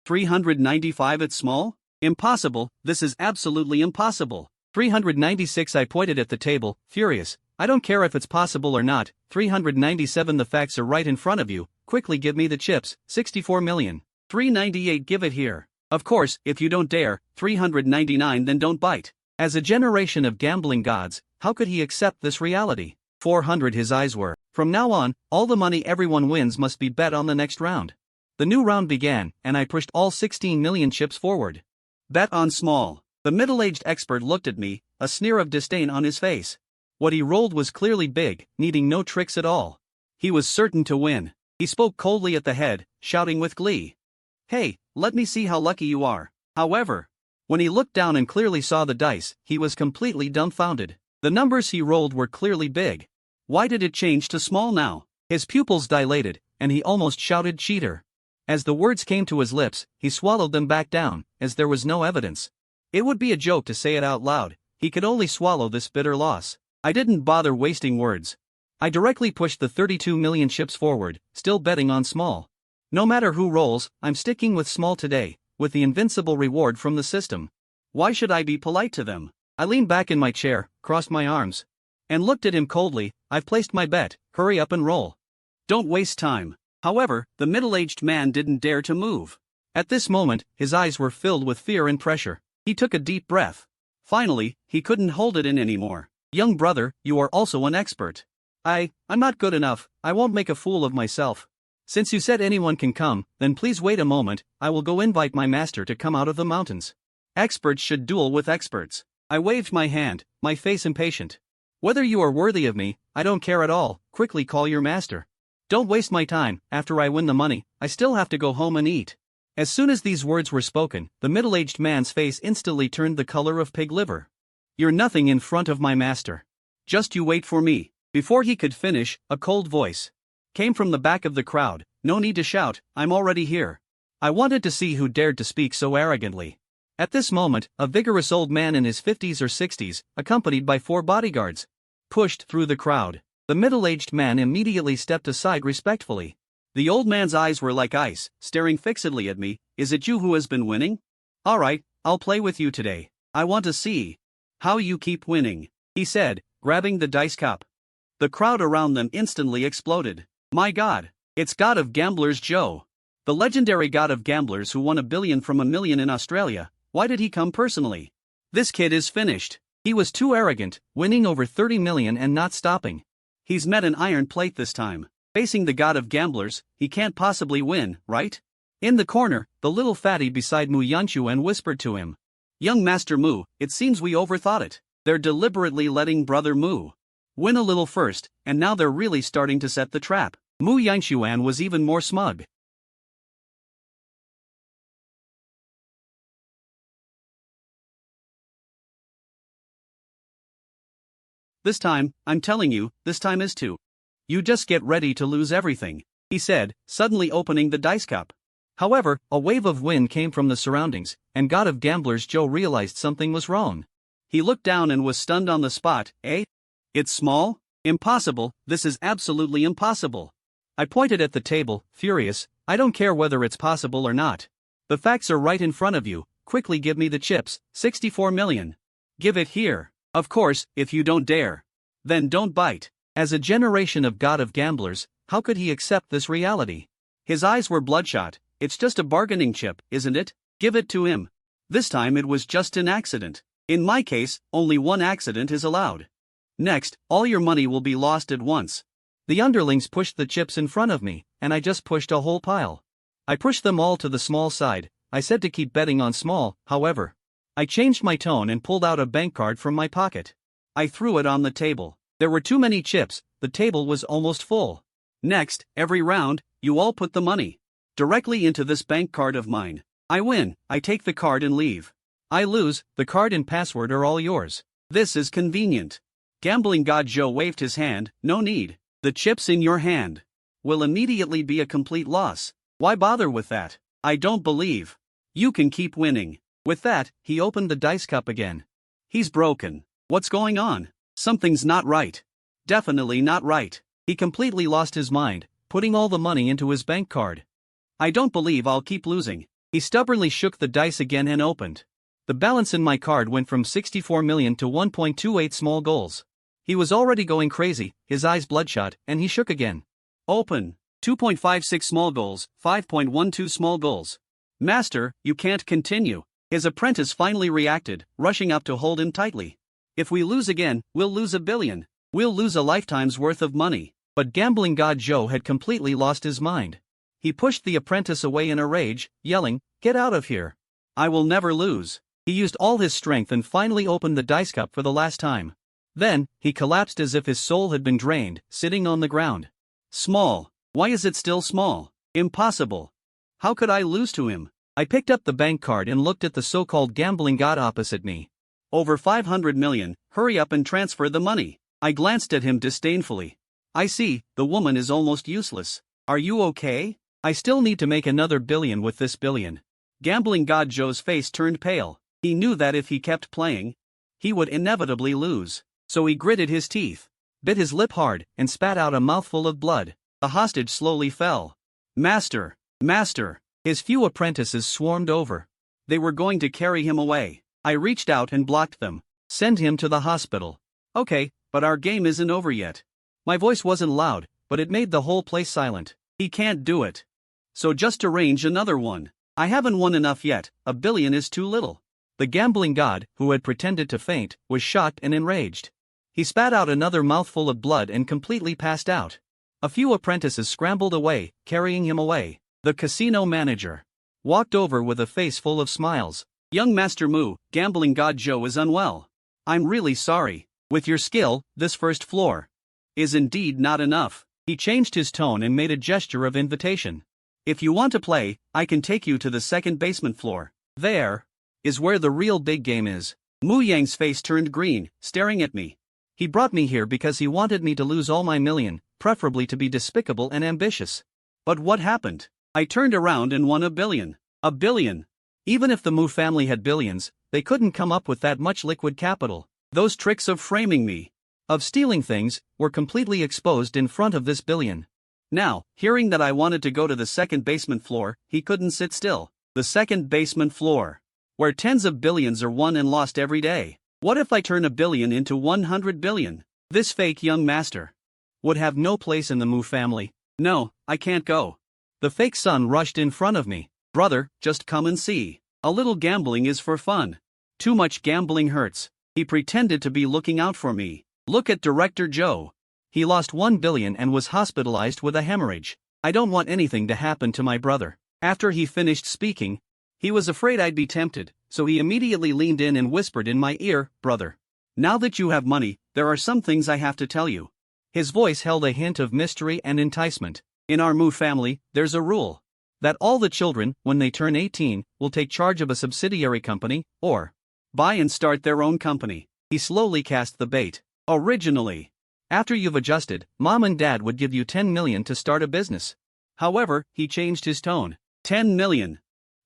395 it's small? Impossible, this is absolutely impossible. 396 I pointed at the table, furious, I don't care if it's possible or not. 397 the facts are right in front of you, quickly give me the chips. 64 million. 398 give it here. Of course, if you don't dare. 399 then don't bite. As a generation of gambling gods, how could he accept this reality? 400 his eyes were. From now on, all the money everyone wins must be bet on the next round. The new round began, and I pushed all 16 million chips forward. Bet on small. The middle-aged expert looked at me, a sneer of disdain on his face. What he rolled was clearly big, needing no tricks at all. He was certain to win. He spoke coldly at the head, shouting with glee. Hey, let me see how lucky you are. However, when he looked down and clearly saw the dice, he was completely dumbfounded. The numbers he rolled were clearly big. Why did it change to small now? His pupils dilated, and he almost shouted cheater. As the words came to his lips, he swallowed them back down, as there was no evidence. It would be a joke to say it out loud. He could only swallow this bitter loss. I didn't bother wasting words. I directly pushed the 32 million chips forward, still betting on small. No matter who rolls, I'm sticking with small today, with the invincible reward from the system. Why should I be polite to them? I leaned back in my chair, crossed my arms, and looked at him coldly. I've placed my bet, hurry up and roll. Don't waste time. However, the middle-aged man didn't dare to move. At this moment, his eyes were filled with fear and pressure. He took a deep breath. Finally, he couldn't hold it in anymore. Young brother, you are also an expert. I'm not good enough. I won't make a fool of myself. Since you said anyone can come, then please wait a moment. I will go invite my master to come out of the mountains. Experts should duel with experts. I waved my hand, my face impatient. Whether you are worthy of me, I don't care at all. Quickly call your master. Don't waste my time. After I win the money, I still have to go home and eat. As soon as these words were spoken, the middle-aged man's face instantly turned the color of pig liver. You're nothing in front of my master. Just you wait for me. Before he could finish, a cold voice came from the back of the crowd. No need to shout, I'm already here. I wanted to see who dared to speak so arrogantly. At this moment, a vigorous old man in his 50s or 60s, accompanied by 4 bodyguards, pushed through the crowd. The middle-aged man immediately stepped aside respectfully. The old man's eyes were like ice, staring fixedly at me. Is it you who has been winning? Alright, I'll play with you today. I want to see how you keep winning, he said, grabbing the dice cup. The crowd around them instantly exploded. My God, it's God of Gamblers Joe. The legendary God of Gamblers who won $1 billion from $1 million in Australia. Why did he come personally? This kid is finished. He was too arrogant, winning over 30 million and not stopping. He's met an iron plate this time. Facing the God of Gamblers, he can't possibly win, right? In the corner, the little fatty beside Mu Yanchuan whispered to him. Young Master Mu, it seems we overthought it. They're deliberately letting Brother Mu win a little first, and now they're really starting to set the trap. Mu Yanchuan was even more smug. This time, I'm telling you, this time is too. You just get ready to lose everything, he said, suddenly opening the dice cup. However, a wave of wind came from the surroundings, and God of Gamblers Joe realized something was wrong. He looked down and was stunned on the spot. It's small? Impossible, this is absolutely impossible. I pointed at the table, furious. I don't care whether it's possible or not. The facts are right in front of you. Quickly give me the chips, 64 million. Give it here. Of course, if you don't dare, then don't bite. As a generation of God of Gamblers, how could he accept this reality? His eyes were bloodshot. It's just a bargaining chip, isn't it? Give it to him. This time it was just an accident. In my case, only one accident is allowed. Next, all your money will be lost at once. The underlings pushed the chips in front of me, and I just pushed a whole pile. I pushed them all to the small side. I said to keep betting on small, however. I changed my tone and pulled out a bank card from my pocket. I threw it on the table. There were too many chips, the table was almost full. Next, every round, you all put the money directly into this bank card of mine. I win, I take the card and leave. I lose, the card and password are all yours. This is convenient. Gambling God Joe waved his hand. No need. The chips in your hand will immediately be a complete loss. Why bother with that? I don't believe you can keep winning. With that, he opened the dice cup again. He's broken. What's going on? Something's not right. Definitely not right. He completely lost his mind, putting all the money into his bank card. I don't believe I'll keep losing. He stubbornly shook the dice again and opened. The balance in my card went from 64 million to 1.28 small goals. He was already going crazy, his eyes bloodshot, and he shook again. Open. 2.56 small goals, 5.12 small goals. Master, you can't continue. His apprentice finally reacted, rushing up to hold him tightly. If we lose again, we'll lose $1 billion. We'll lose a lifetime's worth of money. But Gambling God Joe had completely lost his mind. He pushed the apprentice away in a rage, yelling, "Get out of here. I will never lose." He used all his strength and finally opened the dice cup for the last time. Then, he collapsed as if his soul had been drained, sitting on the ground. Small. Why is it still small? Impossible. How could I lose to him? I picked up the bank card and looked at the so-called gambling god opposite me. Over 500 million, hurry up and transfer the money. I glanced at him disdainfully. I see, the woman is almost useless. Are you okay? I still need to make another billion with this billion. Gambling god Joe's face turned pale. He knew that if he kept playing, he would inevitably lose. So he gritted his teeth, bit his lip hard, and spat out a mouthful of blood. The hostage slowly fell. Master! Master! His few apprentices swarmed over. They were going to carry him away. I reached out and blocked them. Send him to the hospital. Okay, but our game isn't over yet. My voice wasn't loud, but it made the whole place silent. He can't do it. So just arrange another one. I haven't won enough yet, a billion is too little. The gambling god, who had pretended to faint, was shocked and enraged. He spat out another mouthful of blood and completely passed out. A few apprentices scrambled away, carrying him away. The casino manager walked over with a face full of smiles. Young Master Mu, gambling god Joe is unwell. I'm really sorry. With your skill, this first floor is indeed not enough. He changed his tone and made a gesture of invitation. If you want to play, I can take you to the second basement floor. There is where the real big game is. Mu Yang's face turned green, staring at me. He brought me here because he wanted me to lose all my million, preferably to be despicable and ambitious. But what happened? I turned around and won a billion. A billion. Even if the Mu family had billions, they couldn't come up with that much liquid capital. Those tricks of framing me, of stealing things, were completely exposed in front of this billion. Now, hearing that I wanted to go to the second basement floor, he couldn't sit still. The second basement floor, where tens of billions are won and lost every day. What if I turn a billion into 100 billion? This fake young master would have no place in the Mu family. No, I can't go. The fake son rushed in front of me. Brother, just come and see. A little gambling is for fun. Too much gambling hurts. He pretended to be looking out for me. Look at Director Joe. He lost 1 billion and was hospitalized with a hemorrhage. I don't want anything to happen to my brother. After he finished speaking, he was afraid I'd be tempted, so he immediately leaned in and whispered in my ear, Brother, now that you have money, there are some things I have to tell you. His voice held a hint of mystery and enticement. In our Mu family, there's a rule that all the children, when they turn 18, will take charge of a subsidiary company, or buy and start their own company. He slowly cast the bait. Originally, after you've adjusted, Mom and Dad would give you 10 million to start a business. However, he changed his tone. 10 million.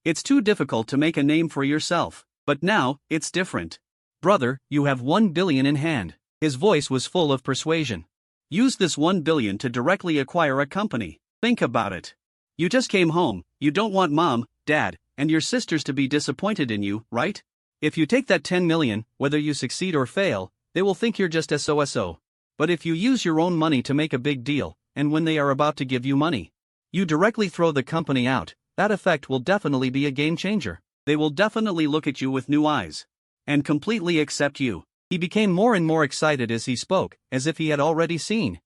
It's too difficult to make a name for yourself. But now, it's different. Brother, you have 1 billion in hand. His voice was full of persuasion. Use this 1 billion to directly acquire a company. Think about it. You just came home, you don't want Mom, Dad, and your sisters to be disappointed in you, right? If you take that 10 million, whether you succeed or fail, they will think you're just SOSO. But if you use your own money to make a big deal, and when they are about to give you money, you directly throw the company out, that effect will definitely be a game changer. They will definitely look at you with new eyes and completely accept you. He became more and more excited as he spoke, as if he had already seen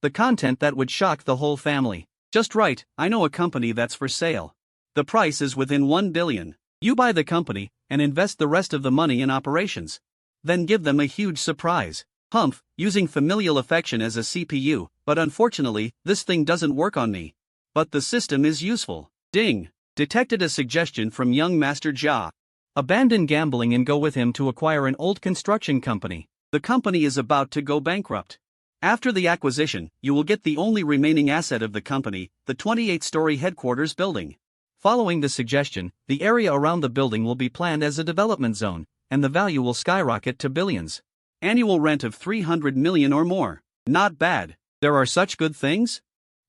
the content that would shock the whole family. Just right, I know a company that's for sale. The price is within 1 billion. You buy the company and invest the rest of the money in operations. Then give them a huge surprise. Humph, using familial affection as a CPU, but unfortunately, this thing doesn't work on me. But the system is useful. Ding! Detected a suggestion from young Master Jia. Abandon gambling and go with him to acquire an old construction company. The company is about to go bankrupt. After the acquisition, you will get the only remaining asset of the company, the 28-story headquarters building. Following the suggestion, the area around the building will be planned as a development zone, and the value will skyrocket to billions. Annual rent of 300 million or more. Not bad. There are such good things?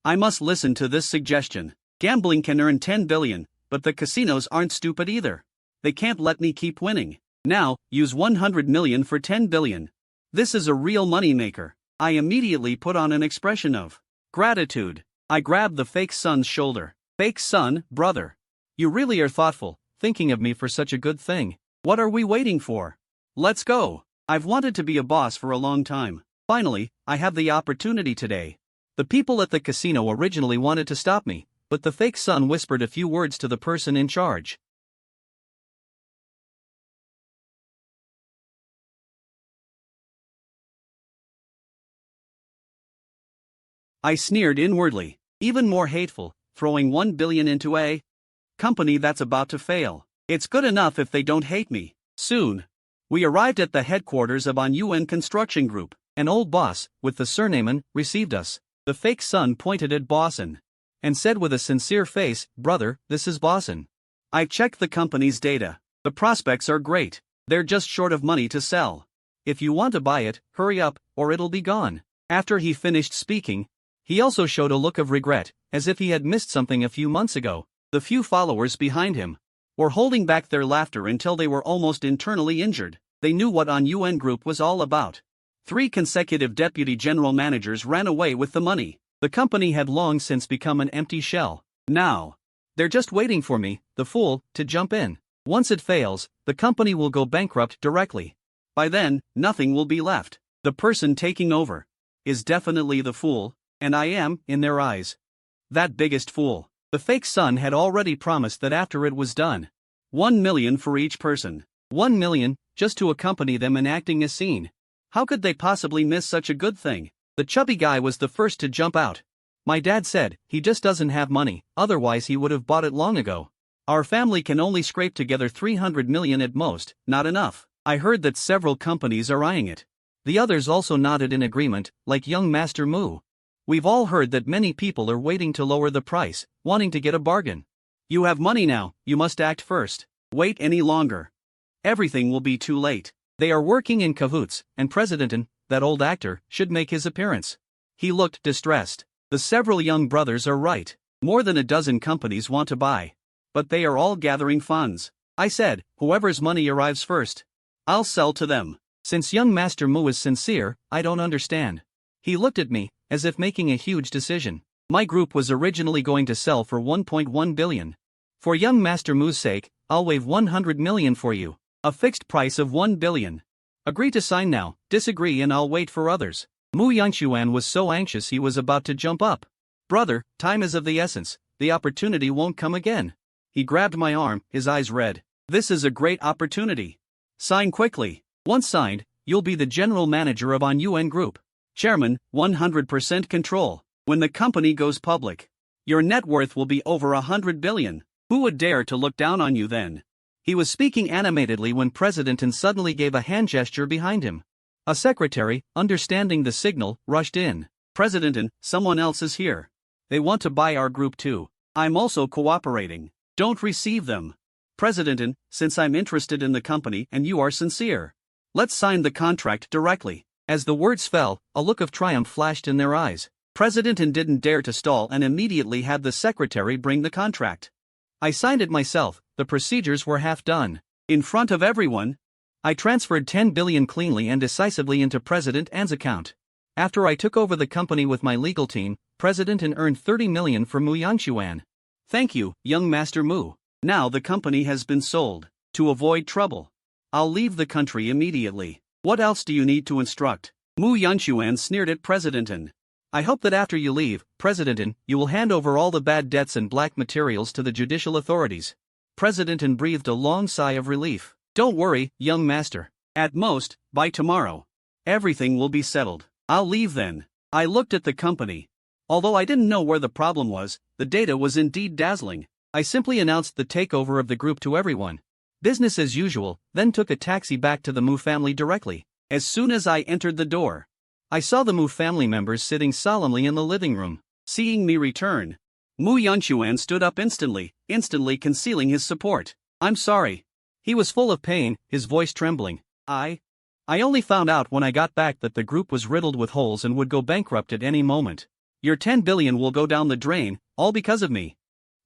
I must listen to this suggestion. Gambling can earn 10 billion, but the casinos aren't stupid either. They can't let me keep winning. Now, use 100 million for 10 billion. This is a real money maker. I immediately put on an expression of gratitude. I grabbed the fake son's shoulder. Fake son, brother. You really are thoughtful, thinking of me for such a good thing. What are we waiting for? Let's go. I've wanted to be a boss for a long time. Finally, I have the opportunity today. The people at the casino originally wanted to stop me, but the fake son whispered a few words to the person in charge. I sneered inwardly, even more hateful, throwing 1 billion into a company that's about to fail. It's good enough if they don't hate me. Soon, we arrived at the headquarters of Manhua Construction Group. An old boss, with the surname, received us. The fake son pointed at Bosson and said with a sincere face, "Brother, this is Bosson. I checked the company's data. The prospects are great. They're just short of money to sell. If you want to buy it, hurry up, or it'll be gone." After he finished speaking, he also showed a look of regret, as if he had missed something a few months ago. The few followers behind him were holding back their laughter until they were almost internally injured. They knew what Manhua Group was all about. 3 consecutive deputy general managers ran away with the money. The company had long since become an empty shell. Now, they're just waiting for me, the fool, to jump in. Once it fails, the company will go bankrupt directly. By then, nothing will be left. The person taking over is definitely the fool, and I am, in their eyes, that biggest fool. The fake son had already promised that after it was done, 1 million for each person. 1 million, just to accompany them in acting a scene. How could they possibly miss such a good thing? The chubby guy was the first to jump out. My dad said, he just doesn't have money, otherwise he would have bought it long ago. Our family can only scrape together 300 million at most, not enough. I heard that several companies are eyeing it. The others also nodded in agreement, like young Master Mu. We've all heard that many people are waiting to lower the price, wanting to get a bargain. You have money now, you must act first. Wait any longer. Everything will be too late. They are working in cahoots, and President, that old actor, should make his appearance. He looked distressed. The several young brothers are right. More than a dozen companies want to buy. But they are all gathering funds. I said, whoever's money arrives first, I'll sell to them. Since young Master Mu is sincere, I don't understand. He looked at me, as if making a huge decision. My group was originally going to sell for 1.1 billion. For young Master Mu's sake, I'll waive 100 million for you. A fixed price of 1 billion. Agree to sign now, disagree and I'll wait for others. Mu Yuan was so anxious he was about to jump up. Brother, time is of the essence, the opportunity won't come again. He grabbed my arm, his eyes red. This is a great opportunity. Sign quickly. Once signed, you'll be the general manager of Manhua Group. Chairman, 100% control. When the company goes public, your net worth will be over 100 billion. Who would dare to look down on you then? He was speaking animatedly when President suddenly gave a hand gesture behind him. A secretary, understanding the signal, rushed in. President, someone else is here. They want to buy our group too. I'm also cooperating. Don't receive them. President, since I'm interested in the company and you are sincere, let's sign the contract directly. As the words fell, a look of triumph flashed in their eyes. President didn't dare to stall and immediately had the secretary bring the contract. I signed it myself. The procedures were half done. In front of everyone, I transferred 10 billion cleanly and decisively into President An's account. After I took over the company with my legal team, President An earned 30 million for Mu Yuan. Thank you, young Master Mu. Now the company has been sold. To avoid trouble, I'll leave the country immediately. What else do you need to instruct? Mu Yuan sneered at President An. I hope that after you leave, President An, you will hand over all the bad debts and black materials to the judicial authorities. President An breathed a long sigh of relief. Don't worry, young master. At most, by tomorrow, everything will be settled. I'll leave then. I looked at the company. Although I didn't know where the problem was, the data was indeed dazzling. I simply announced the takeover of the group to everyone. Business as usual, then took a taxi back to the Mu family directly. As soon as I entered the door, I saw the Mu family members sitting solemnly in the living room. Seeing me return, Mu Yuan stood up instantly concealing his support. I'm sorry. He was full of pain, his voice trembling. I only found out when I got back that the group was riddled with holes and would go bankrupt at any moment. Your 10 billion will go down the drain, all because of me.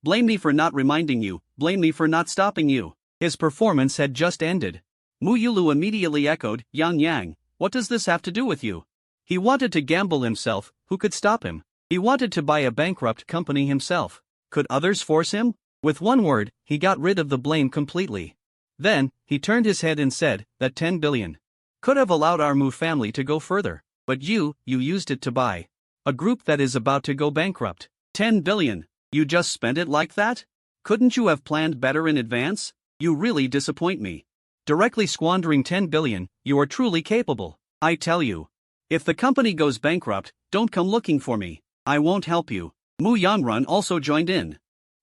Blame me for not reminding you, blame me for not stopping you. His performance had just ended. Mu Yulu immediately echoed, Yang, what does this have to do with you? He wanted to gamble himself, who could stop him? He wanted to buy a bankrupt company himself. Could others force him? With one word, he got rid of the blame completely. Then, he turned his head and said, that 10 billion could have allowed our Mu family to go further. But you used it to buy a group that is about to go bankrupt. 10 billion, you just spent it like that? Couldn't you have planned better in advance? You really disappoint me. Directly squandering 10 billion, you are truly capable. I tell you. If the company goes bankrupt, don't come looking for me. I won't help you. Mu Yanrun also joined in.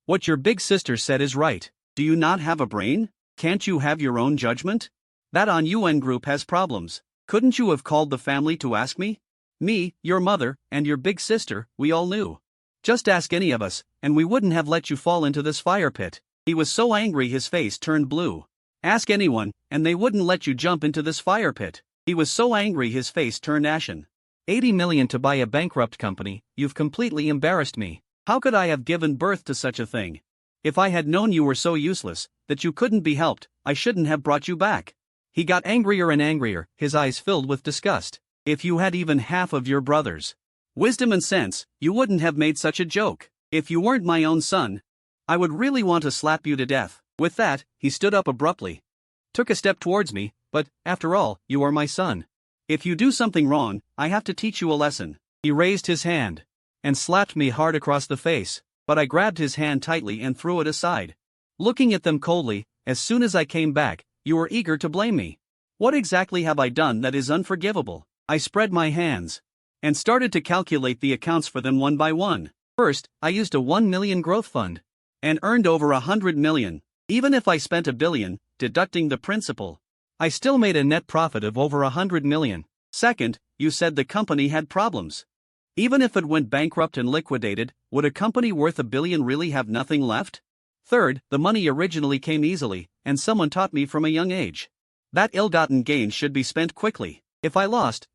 What your big sister said is right. Do you not have a brain? Can't you have your own judgment? That UN group has problems. Couldn't you have called the family to ask me? Me, your mother, and your big sister, we all knew. Just ask any of us, and we wouldn't have let you fall into this fire pit. He was so angry his face turned blue. Ask anyone, and they wouldn't let you jump into this fire pit. He was so angry his face turned ashen. 80 million to buy a bankrupt company, you've completely embarrassed me. How could I have given birth to such a thing? If I had known you were so useless, that you couldn't be helped, I shouldn't have brought you back. He got angrier and angrier, his eyes filled with disgust. If you had even half of your brother's wisdom and sense, you wouldn't have made such a joke. If you weren't my own son, I would really want to slap you to death. With that, he stood up abruptly, took a step towards me, but, after all, you are my son. If you do something wrong, I have to teach you a lesson. He raised his hand and slapped me hard across the face, but I grabbed his hand tightly and threw it aside. Looking at them coldly, as soon as I came back, you were eager to blame me. What exactly have I done that is unforgivable? I spread my hands and started to calculate the accounts for them one by one. First, I used a 1 million growth fund and earned over 100 million. Even if I spent $1 billion, deducting the principal, I still made a net profit of over 100 million. Second, you said the company had problems. Even if it went bankrupt and liquidated, would a company worth $1 billion really have nothing left? Third, the money originally came easily, and someone taught me from a young age that ill-gotten gains should be spent quickly. If I lost,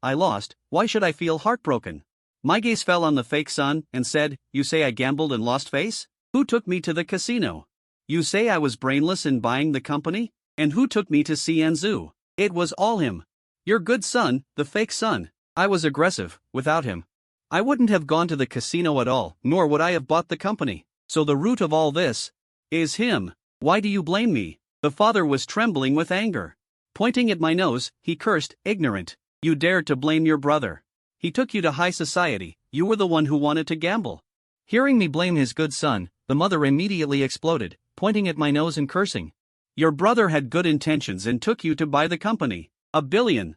why should I feel heartbroken? My gaze fell on the fake son and said, you say I gambled and lost face? Who took me to the casino? You say I was brainless in buying the company? And who took me to Cianzhou? It was all him. Your good son, the fake son. I was aggressive. Without him, I wouldn't have gone to the casino at all, nor would I have bought the company. So the root of all this is him. Why do you blame me? The father was trembling with anger. Pointing at my nose, he cursed, ignorant. You dared to blame your brother. He took you to high society. You were the one who wanted to gamble. Hearing me blame his good son, the mother immediately exploded, pointing at my nose and cursing. Your brother had good intentions and took you to buy the company. $1 billion.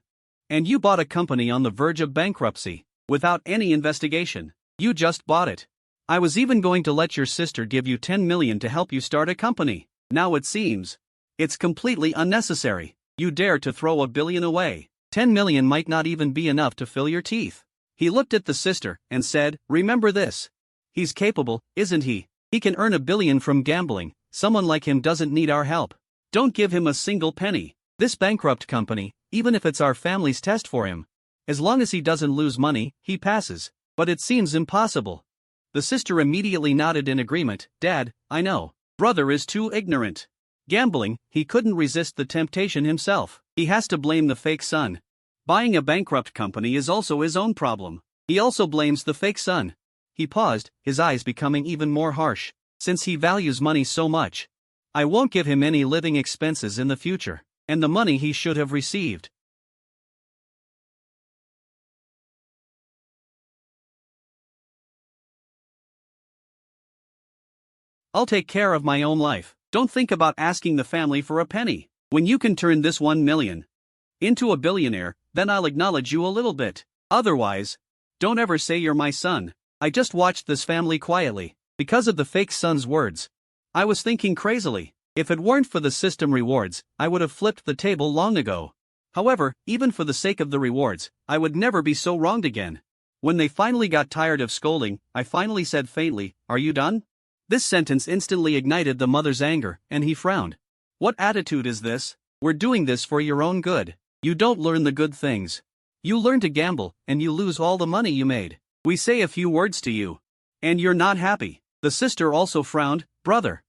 And you bought a company on the verge of bankruptcy, without any investigation. You just bought it. I was even going to let your sister give you 10 million to help you start a company. Now it seems it's completely unnecessary. You dare to throw $1 billion away. 10 million might not even be enough to fill your teeth. He looked at the sister and said, remember this. He's capable, isn't he? He can earn $1 billion from gambling. Someone like him doesn't need our help. Don't give him a single penny. This bankrupt company, even if it's our family's test for him, as long as he doesn't lose money, he passes. But it seems impossible. The sister immediately nodded in agreement. Dad, I know. Brother is too ignorant. Gambling, he couldn't resist the temptation himself. He has to blame the fake son. Buying a bankrupt company is also his own problem. He also blames the fake son. He paused, his eyes becoming even more harsh. Since he values money so much, I won't give him any living expenses in the future, and the money he should have received. I'll take care of my own life. Don't think about asking the family for a penny. When you can turn this 1 million into a billionaire, then I'll acknowledge you a little bit. Otherwise, don't ever say you're my son. I just watched this family quietly. Because of the fake son's words, I was thinking crazily. If it weren't for the system rewards, I would have flipped the table long ago. However, even for the sake of the rewards, I would never be so wronged again. When they finally got tired of scolding, I finally said faintly, are you done? This sentence instantly ignited the mother's anger, and he frowned. What attitude is this? We're doing this for your own good. You don't learn the good things. You learn to gamble, and you lose all the money you made. We say a few words to you, and you're not happy. The sister also frowned. Brother,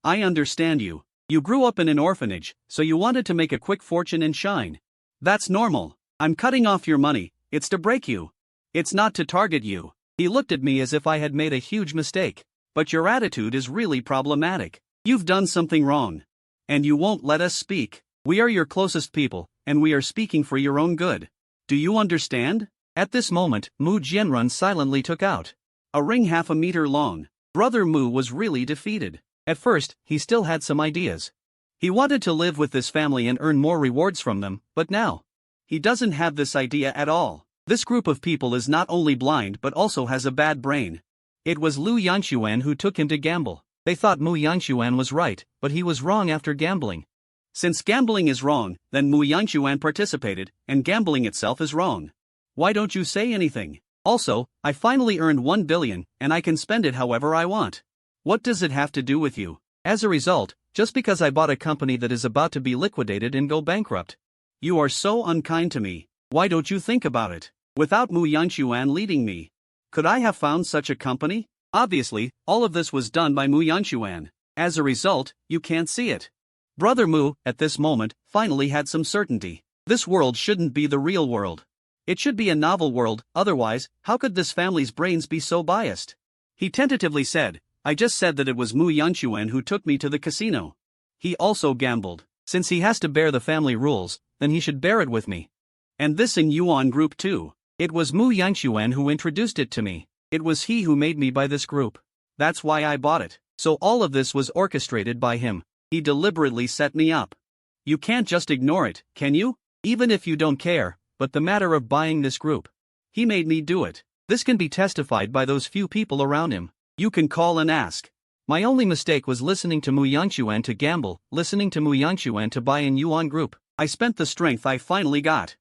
I understand you. You grew up in an orphanage, so you wanted to make a quick fortune and shine. That's normal. I'm cutting off your money. It's to break you. It's not to target you. He looked at me as if I had made a huge mistake. But your attitude is really problematic. You've done something wrong. And you won't let us speak. We are your closest people, and we are speaking for your own good. Do you understand? At this moment, Mu Jianrun silently took out a ring half a meter long. Brother Mu was really defeated. At first, he still had some ideas. He wanted to live with this family and earn more rewards from them, but now, he doesn't have this idea at all. This group of people is not only blind but also has a bad brain. It was Lu Yanxuan who took him to gamble. They thought Mu Yangshuan was right, but he was wrong after gambling. Since gambling is wrong, then Mu Yangshuan participated, and gambling itself is wrong. Why don't you say anything? Also, I finally earned 1 billion, and I can spend it however I want. What does it have to do with you? As a result, just because I bought a company that is about to be liquidated and go bankrupt. You are so unkind to me. Why don't you think about it? Without Mu Yangshuan leading me, could I have found such a company? Obviously, all of this was done by Mu Yangshuan. As a result, you can't see it. Brother Mu, at this moment, finally had some certainty. This world shouldn't be the real world. It should be a novel world, otherwise, how could this family's brains be so biased? He tentatively said, I just said that it was Mu Yangshuan who took me to the casino. He also gambled. Since he has to bear the family rules, then he should bear it with me. And this in Yuan group too. It was Mu Yangshuan who introduced it to me. It was he who made me buy this group. That's why I bought it. So all of this was orchestrated by him. He deliberately set me up. You can't just ignore it, can you? Even if you don't care, but the matter of buying this group. He made me do it. This can be testified by those few people around him. You can call and ask. My only mistake was listening to Mu Yangshuan to gamble, listening to Mu Yangshuan to buy in Yuan group. I spent the strength I finally got.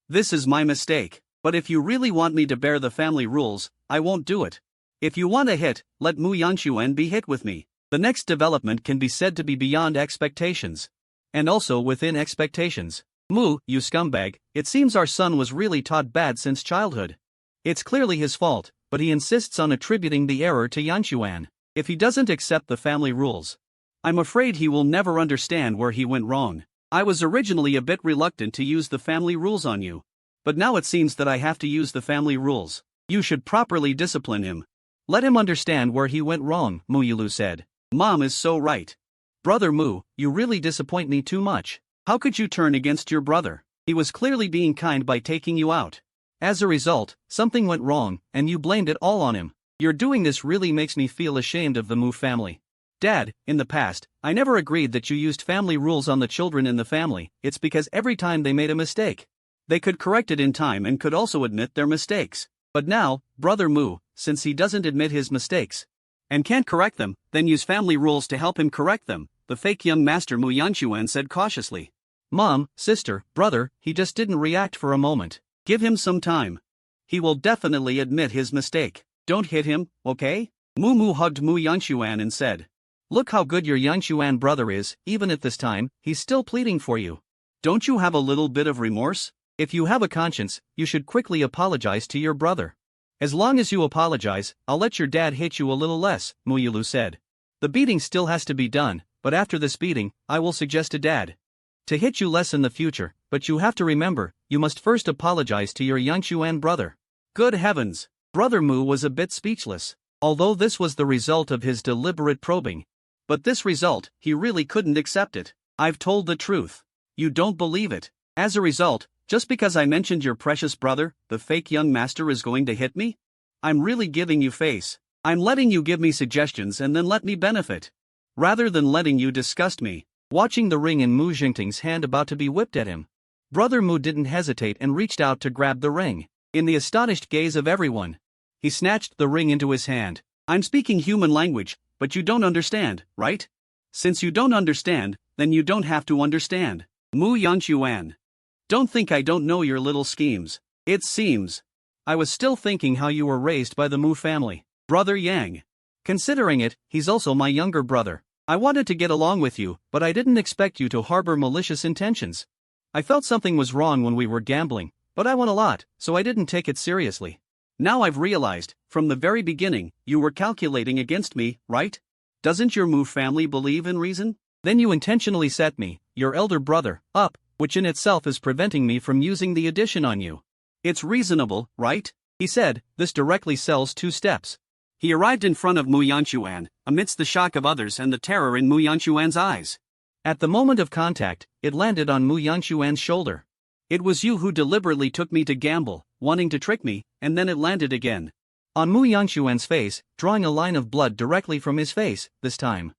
This is my mistake. But if you really want me to bear the family rules, I won't do it. If you want a hit, let Mu Yangshuan be hit with me. The next development can be said to be beyond expectations. And also within expectations. Mu, you scumbag, it seems our son was really taught bad since childhood. It's clearly his fault, but he insists on attributing the error to Yangshuan. If he doesn't accept the family rules, I'm afraid he will never understand where he went wrong. I was originally a bit reluctant to use the family rules on you. But now it seems that I have to use the family rules. You should properly discipline him. Let him understand where he went wrong, Mu Yilu said. Mom is so right. Brother Mu, you really disappoint me too much. How could you turn against your brother? He was clearly being kind by taking you out. As a result, something went wrong, and you blamed it all on him. Your doing this really makes me feel ashamed of the Mu family. Dad, in the past, I never agreed that you used family rules on the children in the family. It's because every time they made a mistake, they could correct it in time and could also admit their mistakes. But now, Brother Mu, since he doesn't admit his mistakes and can't correct them, then use family rules to help him correct them, the fake young master Mu Yangshuan said cautiously. Mom, sister, brother, he just didn't react for a moment. Give him some time. He will definitely admit his mistake. Don't hit him, okay? Mu hugged Mu Yangshuan and said, look how good your Yangshuan brother is, even at this time, he's still pleading for you. Don't you have a little bit of remorse? If you have a conscience, you should quickly apologize to your brother. As long as you apologize, I'll let your dad hit you a little less, Mu Yilu said. The beating still has to be done, but after this beating, I will suggest to dad to hit you less in the future, but you have to remember, you must first apologize to your Yangshuan brother. Good heavens! Brother Mu was a bit speechless. Although this was the result of his deliberate probing. But this result, he really couldn't accept it. I've told the truth. You don't believe it. As a result, just because I mentioned your precious brother, the fake young master is going to hit me? I'm really giving you face. I'm letting you give me suggestions and then let me benefit. Rather than letting you disgust me. Watching the ring in Mu Jingting's hand about to be whipped at him, Brother Mu didn't hesitate and reached out to grab the ring. In the astonished gaze of everyone, he snatched the ring into his hand. I'm speaking human language, but you don't understand, right? Since you don't understand, then you don't have to understand. Mu Yangshuan. Don't think I don't know your little schemes. It seems. I was still thinking how you were raised by the Mu family. Brother Yang. Considering it, he's also my younger brother. I wanted to get along with you, but I didn't expect you to harbor malicious intentions. I felt something was wrong when we were gambling, but I won a lot, so I didn't take it seriously. Now I've realized, from the very beginning, you were calculating against me, right? Doesn't your Mu family believe in reason? Then you intentionally set me, your elder brother, up, which in itself is preventing me from using the addition on you. It's reasonable, right? He said, this directly sells 2 steps. He arrived in front of Mu Yangshuan, amidst the shock of others and the terror in Mu Yangshuan's eyes. At the moment of contact, it landed on Mu Yangshuan's shoulder. It was you who deliberately took me to gamble, wanting to trick me, and then it landed again. On Mu Yangshuan's face, drawing a line of blood directly from his face, this time.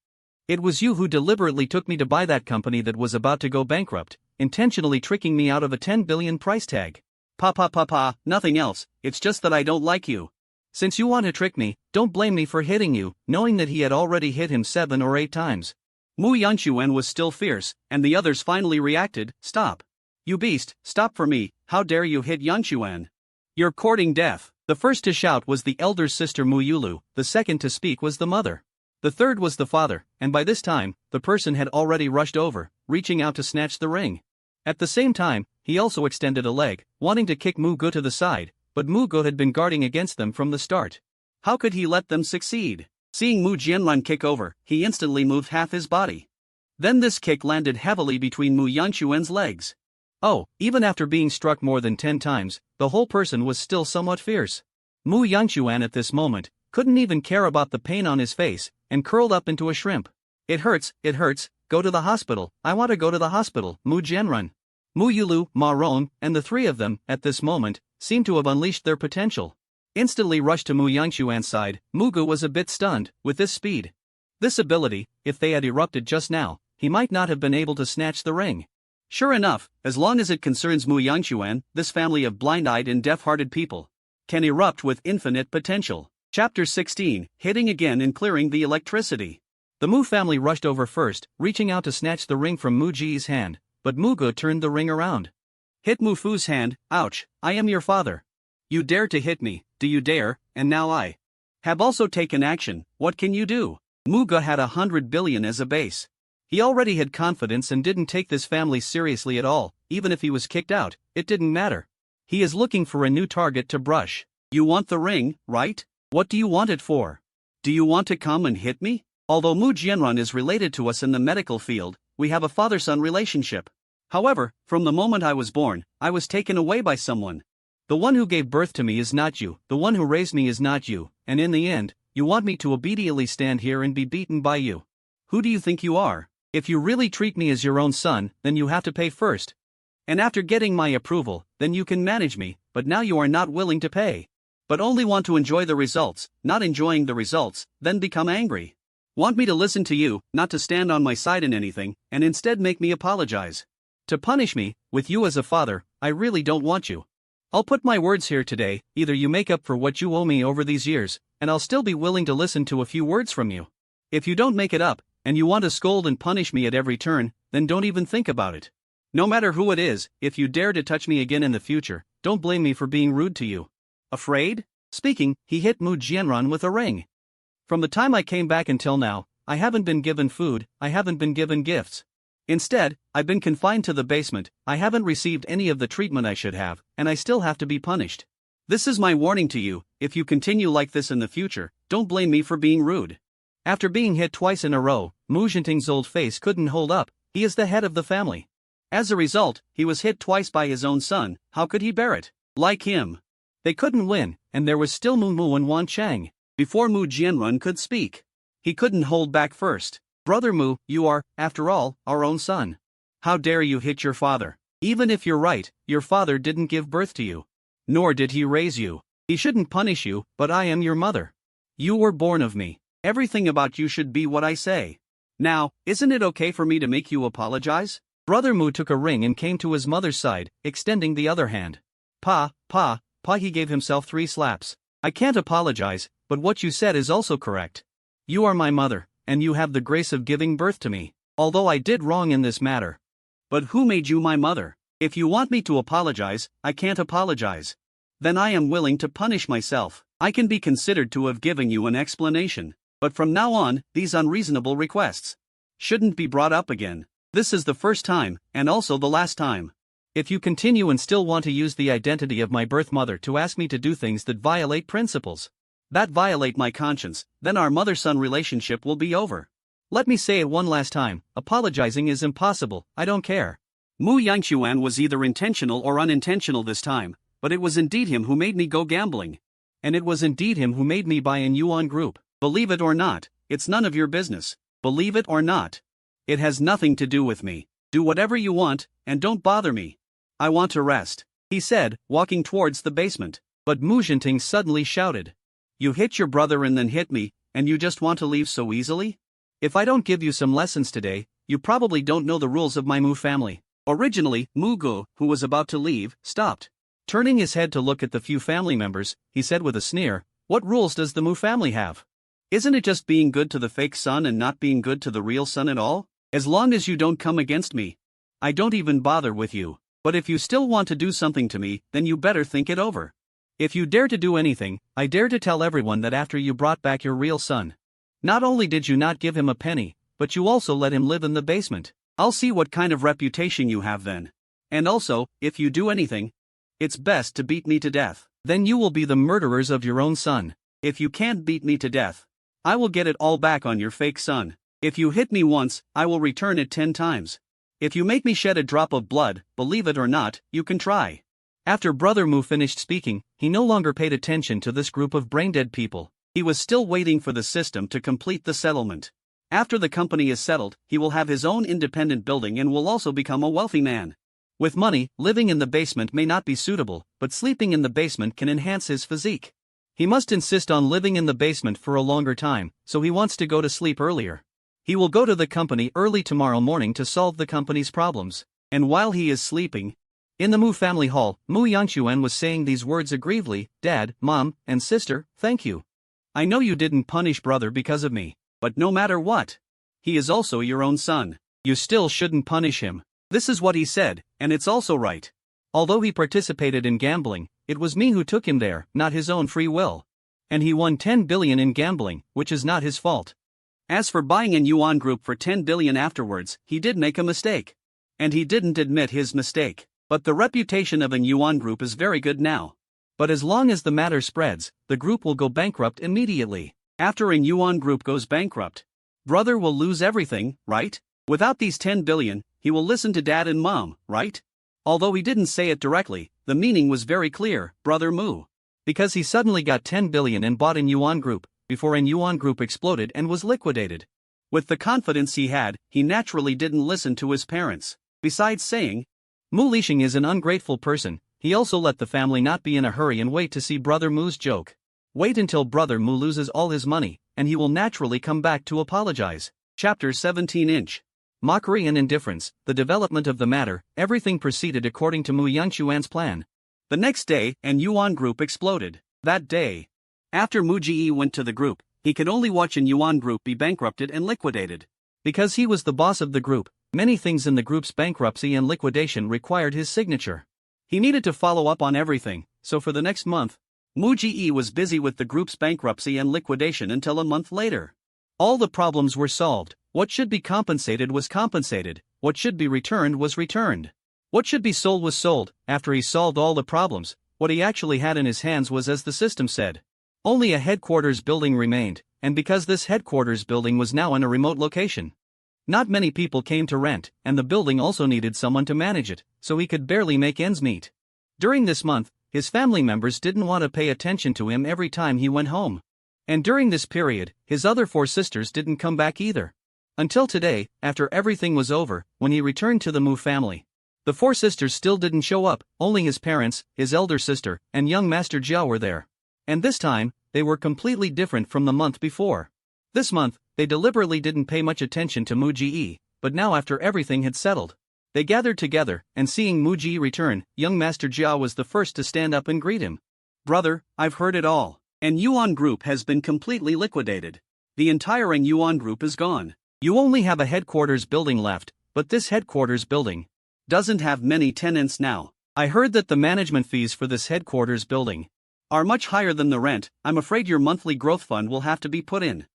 It was you who deliberately took me to buy that company that was about to go bankrupt, intentionally tricking me out of a 10 billion price tag. Pa, nothing else, it's just that I don't like you. Since you want to trick me, don't blame me for hitting you, knowing that he had already hit him 7 or 8 times. Mu Yuan was still fierce, and the others finally reacted, "Stop. You beast, stop for me, how dare you hit Yuan? You're courting death." The first to shout was the elder sister Mu Yulu, the second to speak was the mother. The third was the father, and by this time, the person had already rushed over, reaching out to snatch the ring. At the same time, he also extended a leg, wanting to kick Mu Ge to the side, but Mu Ge had been guarding against them from the start. How could he let them succeed? Seeing Mu Jianran kick over, he instantly moved half his body. Then this kick landed heavily between Mu Yuan's legs. Oh, even after being struck more than 10 times, the whole person was still somewhat fierce. Mu Yuan at this moment couldn't even care about the pain on his face, and curled up into a shrimp. It hurts, go to the hospital, I want to go to the hospital, Mu Jianran. Mu Yulu, Ma Ron, and the three of them, at this moment, seemed to have unleashed their potential. Instantly rushed to Mu Yuan's side, Mu Ge was a bit stunned, with this speed. This ability, if they had erupted just now, he might not have been able to snatch the ring. Sure enough, as long as it concerns Mu Yuan, this family of blind-eyed and deaf-hearted people can erupt with infinite potential. Chapter 16, Hitting Again and Clearing the Electricity. The Mu family rushed over first, reaching out to snatch the ring from Mu Ji's hand, but Mu Ge turned the ring around. Hit Mu Fu's hand, ouch, I am your father. You dare to hit me, do you dare, and now I have also taken action, what can you do? Mu Ge had 100 billion as a base. He already had confidence and didn't take this family seriously at all, even if he was kicked out, it didn't matter. He is looking for a new target to brush. You want the ring, right? What do you want it for? Do you want to come and hit me? Although Mu Jianran is related to us in the medical field, we have a father-son relationship. However, from the moment I was born, I was taken away by someone. The one who gave birth to me is not you, the one who raised me is not you, and in the end, you want me to obediently stand here and be beaten by you. Who do you think you are? If you really treat me as your own son, then you have to pay first. And after getting my approval, then you can manage me, but now you are not willing to pay. But only want to enjoy the results, not enjoying the results, then become angry. Want me to listen to you, not to stand on my side in anything, and instead make me apologize. To punish me, with you as a father, I really don't want you. I'll put my words here today, either you make up for what you owe me over these years, and I'll still be willing to listen to a few words from you. If you don't make it up, and you want to scold and punish me at every turn, then don't even think about it. No matter who it is, if you dare to touch me again in the future, don't blame me for being rude to you. Afraid? Speaking, he hit Mu Jianran with a ring. From the time I came back until now, I haven't been given food, I haven't been given gifts. Instead, I've been confined to the basement, I haven't received any of the treatment I should have, and I still have to be punished. This is my warning to you, if you continue like this in the future, don't blame me for being rude. After being hit twice in a row, Mu Jinting's old face couldn't hold up, he is the head of the family. As a result, he was hit twice by his own son, how could he bear it? Like him. They couldn't win, and there was still Mu and Wan Chang. Before Mu Jianran could speak, he couldn't hold back first. Brother Mu, you are, after all, our own son. How dare you hit your father? Even if you're right, your father didn't give birth to you. Nor did he raise you. He shouldn't punish you, but I am your mother. You were born of me. Everything about you should be what I say. Now, isn't it okay for me to make you apologize? Brother Mu took a ring and came to his mother's side, extending the other hand. Pa, he gave himself 3 slaps. I can't apologize, but what you said is also correct. You are my mother, and you have the grace of giving birth to me, although I did wrong in this matter. But who made you my mother? If you want me to apologize, I can't apologize. Then I am willing to punish myself. I can be considered to have given you an explanation, but from now on, these unreasonable requests shouldn't be brought up again. This is the first time, and also the last time. If you continue and still want to use the identity of my birth mother to ask me to do things that violate principles, that violate my conscience, then our mother-son relationship will be over. Let me say it one last time, apologizing is impossible, I don't care. Mu Yuan was either intentional or unintentional this time, but it was indeed him who made me go gambling. And it was indeed him who made me buy a Yuan group. Believe it or not, it's none of your business. Believe it or not. It has nothing to do with me. Do whatever you want, and don't bother me. I want to rest, he said, walking towards the basement. But Mu Jinting suddenly shouted. You hit your brother and then hit me, and you just want to leave so easily? If I don't give you some lessons today, you probably don't know the rules of my Mu family. Originally, Mu Ge, who was about to leave, stopped. Turning his head to look at the few family members, he said with a sneer, What rules does the Mu family have? Isn't it just being good to the fake son and not being good to the real son at all? As long as you don't come against me, I don't even bother with you. But if you still want to do something to me, then you better think it over. If you dare to do anything, I dare to tell everyone that after you brought back your real son, not only did you not give him a penny, but you also let him live in the basement. I'll see what kind of reputation you have then. And also, if you do anything, it's best to beat me to death. Then you will be the murderers of your own son. If you can't beat me to death, I will get it all back on your fake son. If you hit me once, I will return it 10 times. If you make me shed a drop of blood, believe it or not, you can try. After Brother Mu finished speaking, he no longer paid attention to this group of brain-dead people. He was still waiting for the system to complete the settlement. After the company is settled, he will have his own independent building and will also become a wealthy man. With money, living in the basement may not be suitable, but sleeping in the basement can enhance his physique. He must insist on living in the basement for a longer time, so he wants to go to sleep earlier. He will go to the company early tomorrow morning to solve the company's problems. And while he is sleeping, in the Mu family hall, Mu Yangchuan was saying these words aggrievely, "Dad, Mom, and Sister, thank you. I know you didn't punish brother because of me, but no matter what, he is also your own son. You still shouldn't punish him." This is what he said, and it's also right. Although he participated in gambling, it was me who took him there, not his own free will. And he won 10 billion in gambling, which is not his fault. As for buying an yuan group for 10 billion afterwards, he did make a mistake. And he didn't admit his mistake. But the reputation of an yuan group is very good now. But as long as the matter spreads, the group will go bankrupt immediately. After an yuan group goes bankrupt, brother will lose everything, right? Without these 10 billion, he will listen to dad and mom, right? Although he didn't say it directly, the meaning was very clear, Brother Mu. Because he suddenly got 10 billion and bought an yuan group, before an yuan group exploded and was liquidated. With the confidence he had, he naturally didn't listen to his parents. Besides saying, Mu Lixing is an ungrateful person, he also let the family not be in a hurry and wait to see Brother Mu's joke. Wait until Brother Mu loses all his money, and he will naturally come back to apologize. Chapter 17-inch. Mockery and indifference, the development of the matter, everything proceeded according to Mu Yangchuan's plan. The next day, an yuan group exploded. That day, after Mu Ji went to the group, he could only watch an yuan group be bankrupted and liquidated. Because he was the boss of the group, many things in the group's bankruptcy and liquidation required his signature. He needed to follow up on everything, so for the next month, Mu Ji was busy with the group's bankruptcy and liquidation until a month later. All the problems were solved. What should be compensated was compensated, what should be returned was returned. What should be sold was sold. After he solved all the problems, what he actually had in his hands was as the system said. Only a headquarters building remained, and because this headquarters building was now in a remote location, not many people came to rent, and the building also needed someone to manage it, so he could barely make ends meet. During this month, his family members didn't want to pay attention to him every time he went home. And during this period, his other 4 sisters didn't come back either. Until today, after everything was over, when he returned to the Mu family, the 4 sisters still didn't show up, only his parents, his elder sister, and young Master Jiao were there. And this time, they were completely different from the month before. This month, they deliberately didn't pay much attention to Mu Ji, but now after everything had settled, they gathered together, and seeing Mu Ji return, young Master Jiao was the first to stand up and greet him. "Brother, I've heard it all. An yuan group has been completely liquidated. The entire An yuan group is gone. You only have a headquarters building left, but this headquarters building doesn't have many tenants now. I heard that the management fees for this headquarters building are much higher than the rent. I'm afraid your monthly growth fund will have to be put in.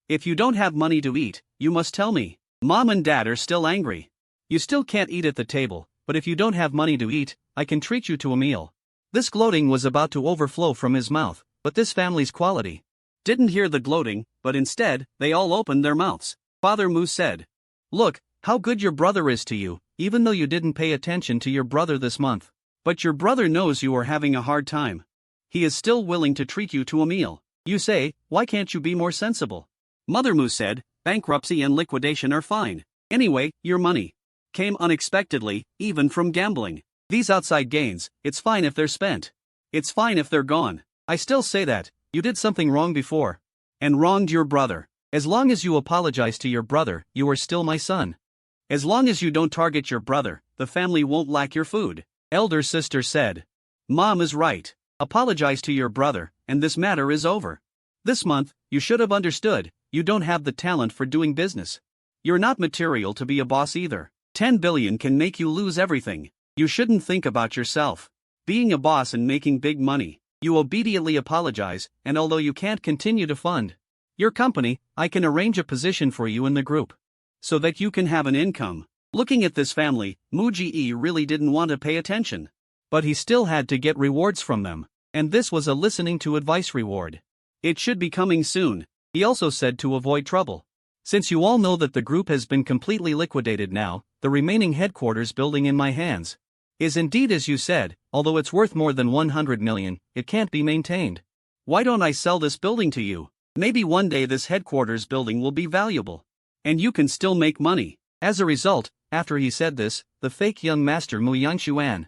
If you don't have money to eat, you must tell me. Mom and Dad are still angry. You still can't eat at the table, but if you don't have money to eat, I can treat you to a meal." This gloating was about to overflow from his mouth, but this family's quality didn't hear the gloating, but instead, they all opened their mouths. Father Mu said, "Look, how good your brother is to you, even though you didn't pay attention to your brother this month. But your brother knows you are having a hard time. He is still willing to treat you to a meal. You say, why can't you be more sensible?" Mother Mu said, "Bankruptcy and liquidation are fine. Anyway, your money came unexpectedly, even from gambling. These outside gains, it's fine if they're spent. It's fine if they're gone. I still say that, you did something wrong before. And wronged your brother. As long as you apologize to your brother, you are still my son. As long as you don't target your brother, the family won't lack your food," elder sister said. "Mom is right. Apologize to your brother, and this matter is over. This month, you should have understood, you don't have the talent for doing business. You're not material to be a boss either. 10 billion can make you lose everything. You shouldn't think about yourself being a boss and making big money. You obediently apologize, and although you can't continue to fund your company, I can arrange a position for you in the group so that you can have an income. Looking at this family, Mu-ji really didn't want to pay attention. But he still had to get rewards from them, and this was a listening to advice reward. It should be coming soon, he also said, to avoid trouble. Since you all know that the group has been completely liquidated now, the remaining headquarters building in my hands is indeed as you said, although it's worth more than 100 million, it can't be maintained. Why don't I sell this building to you? Maybe one day this headquarters building will be valuable, and you can still make money. As a result, after he said this, the fake young master Mu Yangshuan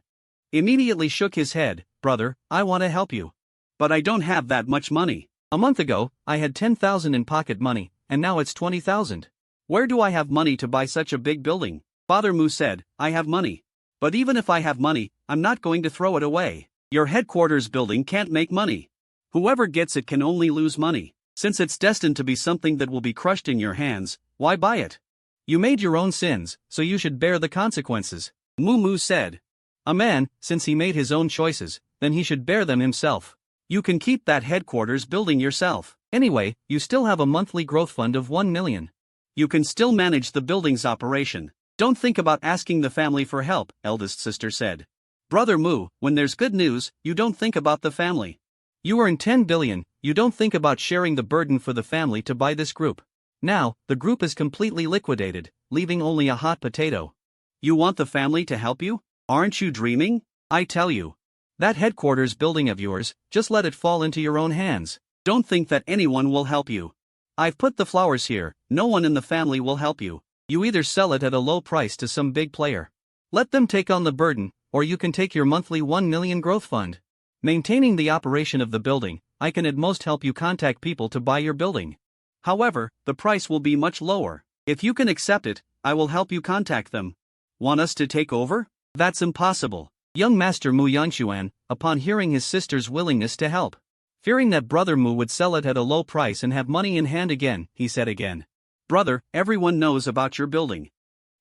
immediately shook his head. Brother, I want to help you, but I don't have that much money. A month ago, I had 10,000 in pocket money, and now it's 20,000. Where do I have money to buy such a big building? Father Mu said, I have money. But even if I have money, I'm not going to throw it away. Your headquarters building can't make money. Whoever gets it can only lose money. Since it's destined to be something that will be crushed in your hands, why buy it? You made your own sins, so you should bear the consequences. Mu said. A man, since he made his own choices, then he should bear them himself. You can keep that headquarters building yourself. Anyway, you still have a monthly growth fund of 1 million. You can still manage the building's operation. Don't think about asking the family for help, eldest sister said. Brother Mu, when there's good news, you don't think about the family. You earn 10 billion, you don't think about sharing the burden for the family to buy this group. Now, the group is completely liquidated, leaving only a hot potato. You want the family to help you? Aren't you dreaming? I tell you. That headquarters building of yours, just let it fall into your own hands. Don't think that anyone will help you. I've put the flowers here, no one in the family will help you. You either sell it at a low price to some big player. Let them take on the burden, or you can take your monthly 1 million growth fund. Maintaining the operation of the building, I can at most help you contact people to buy your building. However, the price will be much lower. If you can accept it, I will help you contact them. Want us to take over? That's impossible. Young Master Mu Yangshuan, upon hearing his sister's willingness to help, fearing that Brother Mu would sell it at a low price and have money in hand again, he said again. Brother, everyone knows about your building.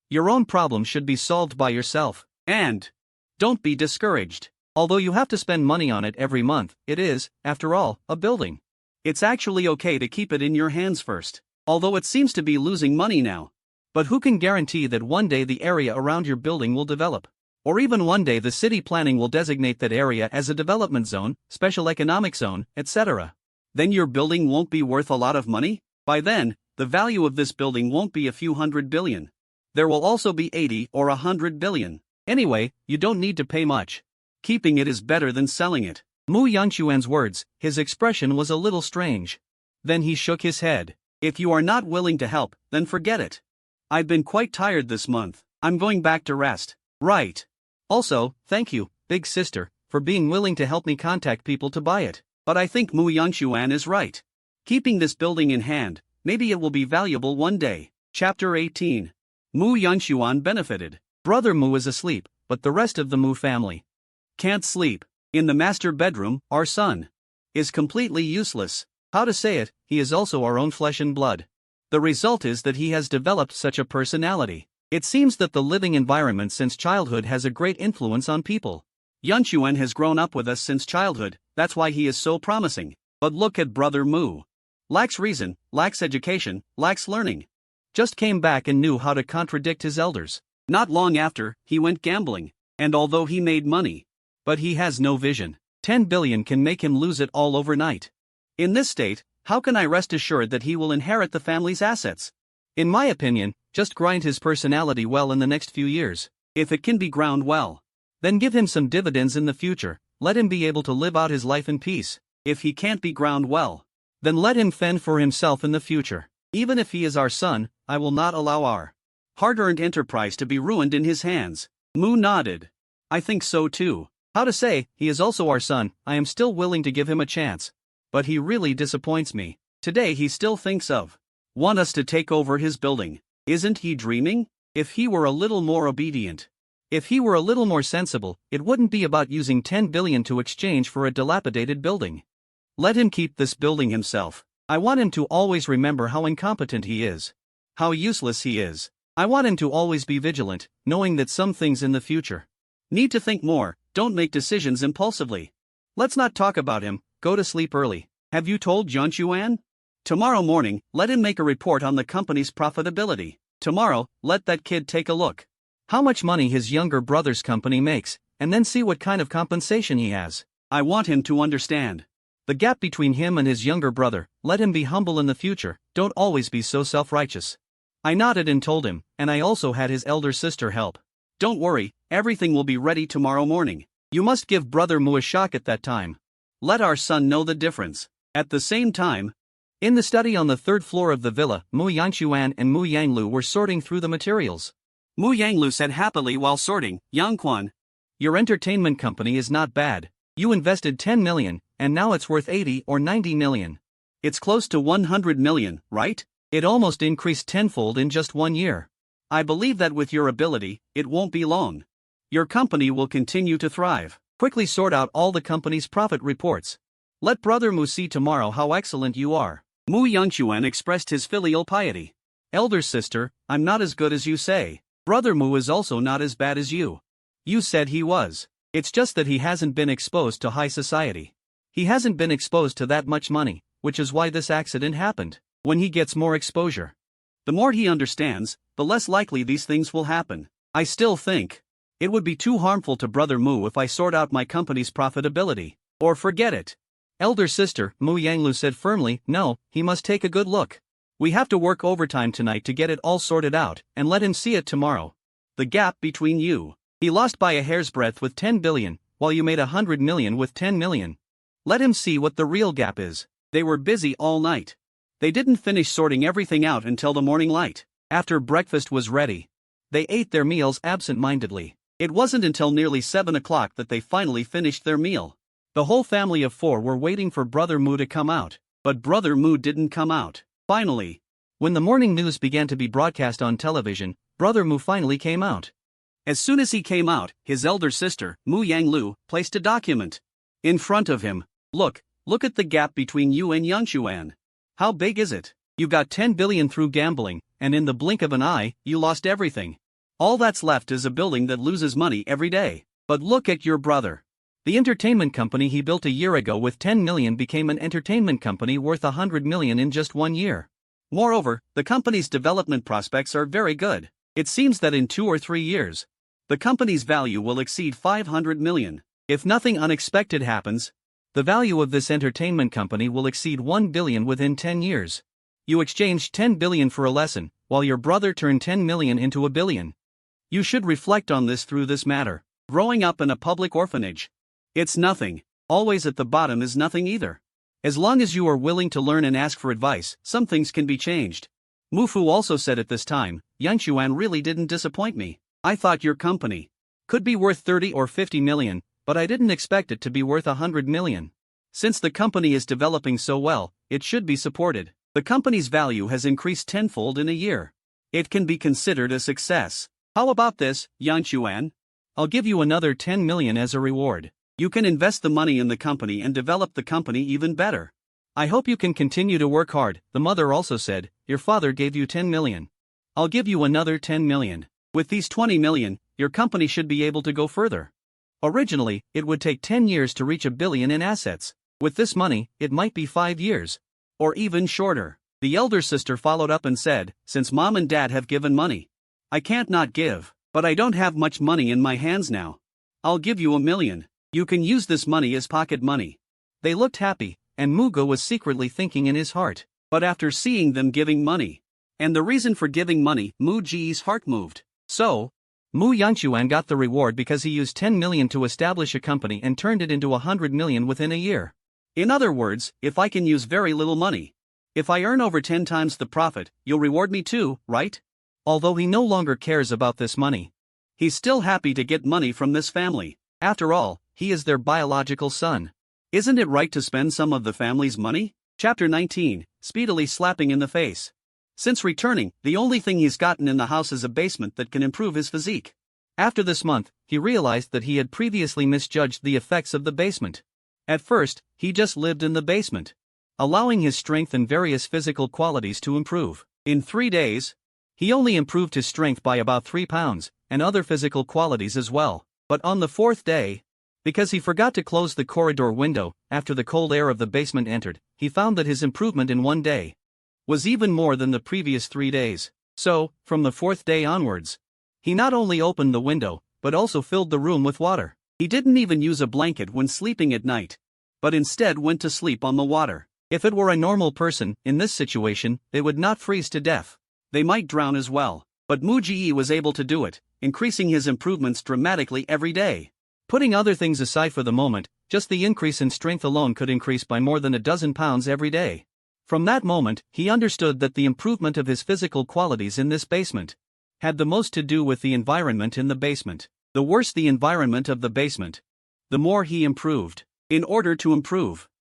Your own problem should be solved by yourself. And don't be discouraged. Although you have to spend money on it every month, it is, after all, a building. It's actually okay to keep it in your hands first, although it seems to be losing money now. But who can guarantee that one day the area around your building will develop? Or even one day the city planning will designate that area as a development zone, special economic zone, etc. Then your building won't be worth a lot of money? By then, the value of this building won't be a few hundred billion. There will also be 80 or 100 billion. Anyway, you don't need to pay much. Keeping it is better than selling it. Mu Yangshuan's words, his expression was a little strange. Then he shook his head. If you are not willing to help, then forget it. I've been quite tired this month. I'm going back to rest. Right. Also, thank you, big sister, for being willing to help me contact people to buy it. But I think Mu Yangshuan is right. Keeping this building in hand, maybe it will be valuable one day. Chapter 18. Mu Yangshuan benefited. Brother Mu is asleep, but the rest of the Mu family can't sleep. In the master bedroom, our son is completely useless. How to say it, he is also our own flesh and blood. The result is that he has developed such a personality. It seems that the living environment since childhood has a great influence on people. Yangshuan has grown up with us since childhood, that's why he is so promising. But look at Brother Mu. Lacks reason, lacks education, lacks learning. Just came back and knew how to contradict his elders. Not long after, he went gambling. And although he made money, but he has no vision. 10 billion can make him lose it all overnight. In this state, how can I rest assured that he will inherit the family's assets? In my opinion, just grind his personality well in the next few years. If it can be ground well, then give him some dividends in the future, let him be able to live out his life in peace. If he can't be ground well, then let him fend for himself in the future. Even if he is our son, I will not allow our hard-earned enterprise to be ruined in his hands. Mu nodded. I think so too. How to say, he is also our son, I am still willing to give him a chance. But he really disappoints me. Today he still thinks of want us to take over his building. Isn't he dreaming? If he were a little more obedient, If he were a little more sensible, it wouldn't be about using 10 billion to exchange for a dilapidated building. Let him keep this building himself. I want him to always remember how incompetent he is. How useless he is. I want him to always be vigilant, knowing that some things in the future need to think more, don't make decisions impulsively. Let's not talk about him, go to sleep early. Have you told Yuan? Tomorrow morning, let him make a report on the company's profitability. Tomorrow, let that kid take a look how much money his younger brother's company makes, and then see what kind of compensation he has. I want him to understand the gap between him and his younger brother. Let him be humble in the future, don't always be so self-righteous. I nodded and told him, and I also had his elder sister help. Don't worry, everything will be ready tomorrow morning. You must give Brother Mu a shock at that time. Let our son know the difference. At the same time, in the study on the third floor of the villa, Mu Yangshuan and Mu Yanglu were sorting through the materials. Mu Yanglu said happily while sorting, Yangquan, your entertainment company is not bad. You invested 10 million, and now it's worth 80 or 90 million. It's close to 100 million, right? It almost increased tenfold in just 1 year. I believe that with your ability, it won't be long. Your company will continue to thrive. Quickly sort out all the company's profit reports. Let Brother Mu see tomorrow how excellent you are. Mu Yangchuan expressed his filial piety. Elder sister, I'm not as good as you say. Brother Mu is also not as bad as you. You said he was. It's just that he hasn't been exposed to high society. He hasn't been exposed to that much money, which is why this accident happened. When he gets more exposure, the more he understands, the less likely these things will happen. I still think it would be too harmful to Brother Mu if I sort out my company's profitability. Or forget it. Elder sister, Mu Yanglu said firmly, no, he must take a good look. We have to work overtime tonight to get it all sorted out, and let him see it tomorrow. The gap between you. He lost by a hair's breadth with 10 billion, while you made 100 million with 10 million. Let him see what the real gap is. They were busy all night. They didn't finish sorting everything out until the morning light. After breakfast was ready, they ate their meals absent-mindedly. It wasn't until nearly 7 o'clock that they finally finished their meal. The whole family of 4 were waiting for Brother Mu to come out, but Brother Mu didn't come out. Finally, when the morning news began to be broadcast on television, Brother Mu finally came out. As soon as he came out, his elder sister, Mu Yanglu, placed a document in front of him. Look at the gap between you and Yangshuan. How big is it? You got 10 billion through gambling, and in the blink of an eye, you lost everything. All that's left is a building that loses money every day. But look at your brother. The entertainment company he built a year ago with 10 million became an entertainment company worth 100 million in just 1 year. Moreover, the company's development prospects are very good. It seems that in 2 or 3 years, the company's value will exceed 500 million. If nothing unexpected happens, the value of this entertainment company will exceed 1 billion within 10 years. You exchanged 10 billion for a lesson, while your brother turned 10 million into a billion. You should reflect on this through this matter. Growing up in a public orphanage, it's nothing. Always at the bottom is nothing either. As long as you are willing to learn and ask for advice, some things can be changed. Mu Fu also said at this time, Yangshuan really didn't disappoint me. I thought your company could be worth 30 or 50 million, but I didn't expect it to be worth 100 million. Since the company is developing so well, it should be supported. The company's value has increased tenfold in a year. It can be considered a success. How about this, Yangshuan? I'll give you another 10 million as a reward. You can invest the money in the company and develop the company even better. I hope you can continue to work hard. The mother also said, your father gave you 10 million. I'll give you another 10 million. With these 20 million, your company should be able to go further. Originally, it would take 10 years to reach 1 billion in assets. With this money, it might be 5 years. Or even shorter. The elder sister followed up and said, since mom and dad have given money, I can't not give, but I don't have much money in my hands now. I'll give you 1 million. You can use this money as pocket money. They looked happy, and Mugo was secretly thinking in his heart, but after seeing them giving money, and the reason for giving money, Mu Ji's heart moved. So, Mu Yangshuan got the reward because he used 10 million to establish a company and turned it into 100 million within a year. In other words, if I can use very little money, if I earn over 10 times the profit, you'll reward me too, right? Although he no longer cares about this money, he's still happy to get money from this family. After all, he is their biological son. Isn't it right to spend some of the family's money? Chapter 19, speedily slapping in the face. Since returning, the only thing he's gotten in the house is a basement that can improve his physique. After this month, he realized that he had previously misjudged the effects of the basement. At first, he just lived in the basement, allowing his strength and various physical qualities to improve. In 3 days, he only improved his strength by about 3 pounds, and other physical qualities as well. But on the 4th day, because he forgot to close the corridor window after the cold air of the basement entered, he found that his improvement in 1 day was even more than the previous 3 days. So, from the 4th day onwards, he not only opened the window, but also filled the room with water. He didn't even use a blanket when sleeping at night, but instead went to sleep on the water. If it were a normal person, in this situation, they would not freeze to death. They might drown as well. But Muji was able to do it, increasing his improvements dramatically every day. Putting other things aside for the moment, just the increase in strength alone could increase by more than 12 pounds every day. From that moment, he understood that the improvement of his physical qualities in this basement had the most to do with the environment in the basement. The worse the environment of the basement, the more he improved. In order to improve,